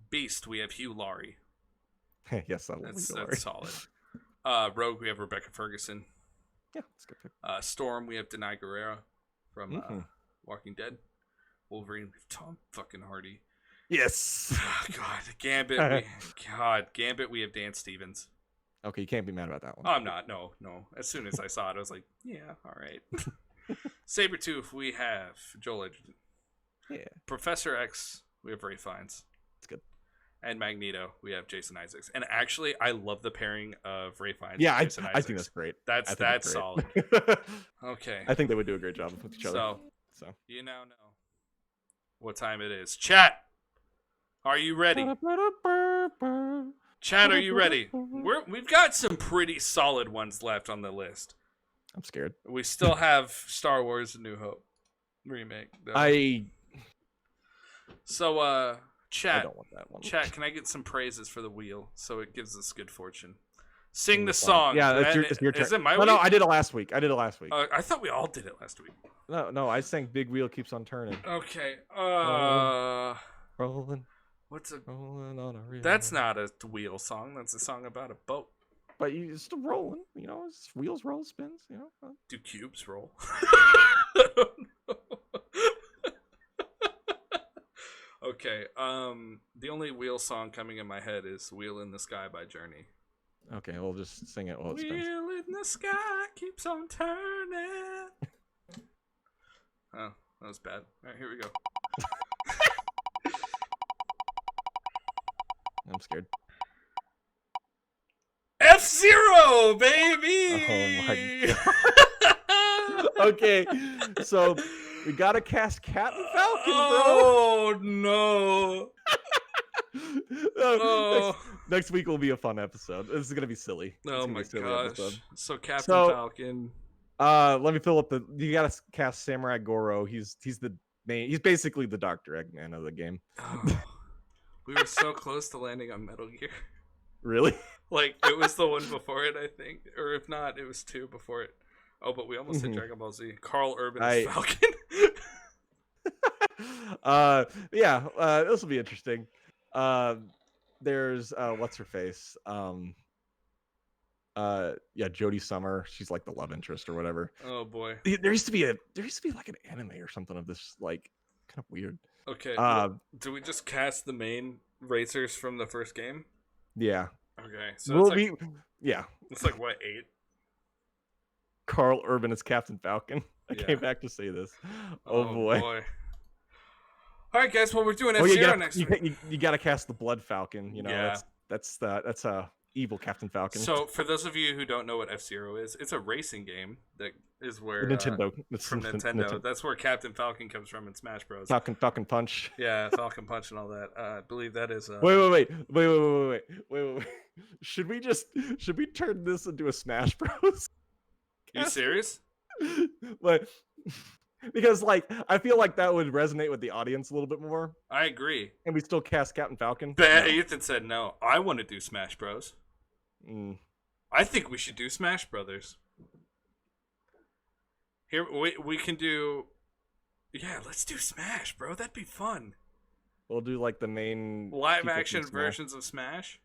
Beast, we have Hugh Laurie. Yes, that's solid. Rogue, we have Rebecca Ferguson. Yeah, that's good pick. Storm, we have Denai Guerrero from Walking Dead. Wolverine, we have Tom fucking Hardy. Yes. Oh, God, Gambit, we have Dan Stevens. Okay, you can't be mad about that one. I'm not. No. As soon as I saw it, I was like, yeah, all right. Sabretooth, we have Joel Edgerton. Yeah. Professor X, we have Ray Fiennes. It's good. And Magneto, we have Jason Isaacs. And actually, I love the pairing of Ray Fiennes Yeah, and Jason Isaacs. I think that's great. That's solid. Okay. I think they would do a great job with each other. So you now know what time it is. Chat, are you ready? Chat, are you ready? We've got some pretty solid ones left on the list. I'm scared. We still have Star Wars: A New Hope remake. Though. Chat, I don't want that one. Chat, can I get some praises for the wheel so it gives us good fortune? Sing the song. Yeah, it's your turn. Is it my No, I did it last week. I thought we all did it last week. No, I sang Big Wheel Keeps on Turning. Okay. Rolling. What's a... Rolling on a reel. That's not a wheel song. That's a song about a boat. But you're still rolling. You know, it's wheels roll, spins, you know. Do cubes roll? Okay. The only wheel song coming in my head is Wheel in the Sky by Journey. Okay, we'll just sing it while it spins. Wheel in the sky keeps on turning. Oh, that was bad. All right, here we go. I'm scared. F-Zero, baby! Oh my god. Okay, so we gotta cast Captain Falcon, bro. Oh no. Next week will be a fun episode. This is gonna be silly. Oh my gosh. Episode. So Captain Falcon. Let me fill up you gotta cast Samurai Goro. He's the main, he's basically the Dr. Eggman of the game. Oh, we were so close to landing on Metal Gear. Really? Like, it was the one before it, I think. Or if not, it was 2 before it. Oh, but we almost hit Dragon Ball Z. Carl Urban is Falcon. This will be interesting. There's what's her face? Jodie Summer. She's like the love interest or whatever. Oh boy. There used to be like an anime or something of this, like, kind of weird. Okay. Do we just cast the main racers from the first game? Yeah. Okay. So it's like what, 8? Carl Urban is Captain Falcon. I came back to say this. Oh boy. All right, guys. Well, we're doing F-Zero next week. You got to cast the Blood Falcon. You know, that's evil Captain Falcon. So, for those of you who don't know what F-Zero is, it's a racing game that is where Nintendo. From Nintendo. That's where Captain Falcon comes from in Smash Bros. Falcon Punch. Yeah, Falcon Punch and all that. I believe that is. Wait. Should we turn this into a Smash Bros? Are you serious? But because, like, I feel like that would resonate with the audience a little bit more. I agree. And we still cast Captain Falcon. But Ethan said no. I want to do Smash Bros. I think we should do Smash Brothers. Here we can do. Yeah, let's do Smash, bro. That'd be fun. We'll do like the main live action versions of Smash.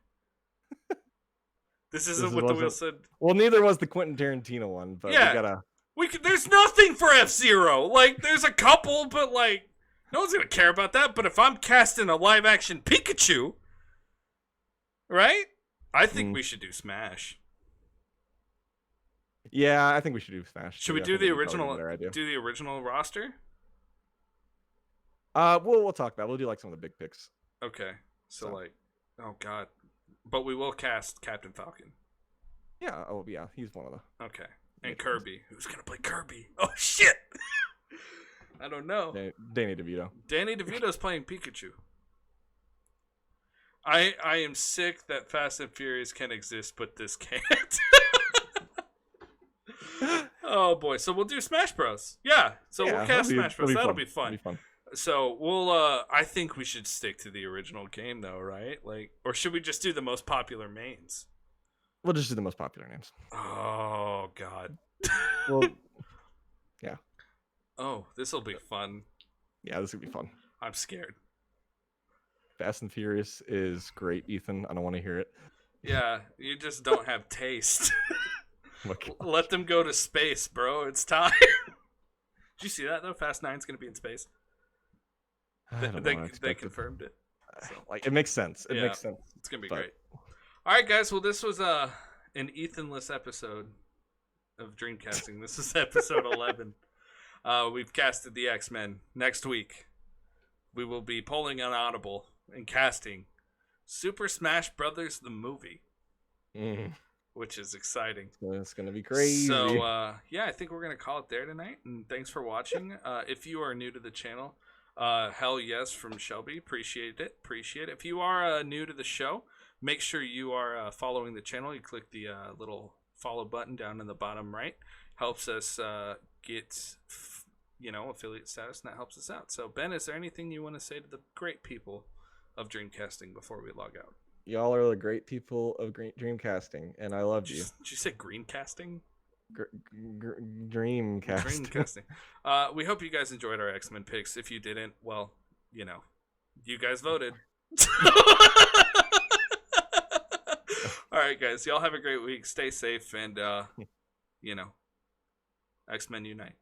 This isn't what the wheel said. Well, neither was the Quentin Tarantino one, but we gotta. There's nothing for F-Zero. Like, there's a couple, but like, no one's gonna care about that. But if I'm casting a live action Pikachu, right? I think we should do Smash. Yeah, I think we should do Smash. Should we do the original? Do the original roster? We'll talk about it. We'll do like some of the big picks. Okay, so like, oh god, but we will cast Captain Falcon. Yeah. Oh yeah, he's one of the. Okay, and Kirby. Who's gonna play Kirby? Oh shit. I don't know. Danny DeVito. Danny DeVito's playing Pikachu. I am sick that Fast and Furious can exist, but this can't. Oh boy, so we'll do Smash Bros. Yeah, so we'll cast Smash Bros. That'll be fun. So we'll. I think we should stick to the original game, though, right? Like, or should we just do the most popular mains? We'll just do the most popular names. Oh god. Well, yeah. Oh, this will be fun. Yeah, this will be fun. I'm scared. Fast and Furious is great, Ethan. I don't want to hear it. Yeah, you just don't have taste. Let them go to space, bro. It's time. Did you see that, though? Fast 9's going to be in space. They confirmed it. So. Like, it makes sense. It makes sense. It's going to be great. All right, guys. Well, this was an Ethan-less episode of Dreamcasting. This is episode 11. We've casted the Xmen. Next week, we will be polling on Audible and casting Super Smash Brothers the movie, Mm. which is exciting. It's gonna be crazy. So yeah, I think we're gonna call it there tonight. And thanks for watching. If you are new to the channel, hell yes from Shelby. Appreciate it. If you are new to the show, make sure you are following the channel. You click the little follow button down in the bottom right. Helps us get affiliate status, and that helps us out. So Ben, is there anything you want to say to the great people of Dreamcasting before we log out? Y'all are the great people of Dreamcasting, and I love you. Did you say Greencasting? Dreamcasting. Dreamcasting. We hope you guys enjoyed our X-Men picks. If you didn't, well, you guys voted. All right, guys. Y'all have a great week. Stay safe, and X-Men unite.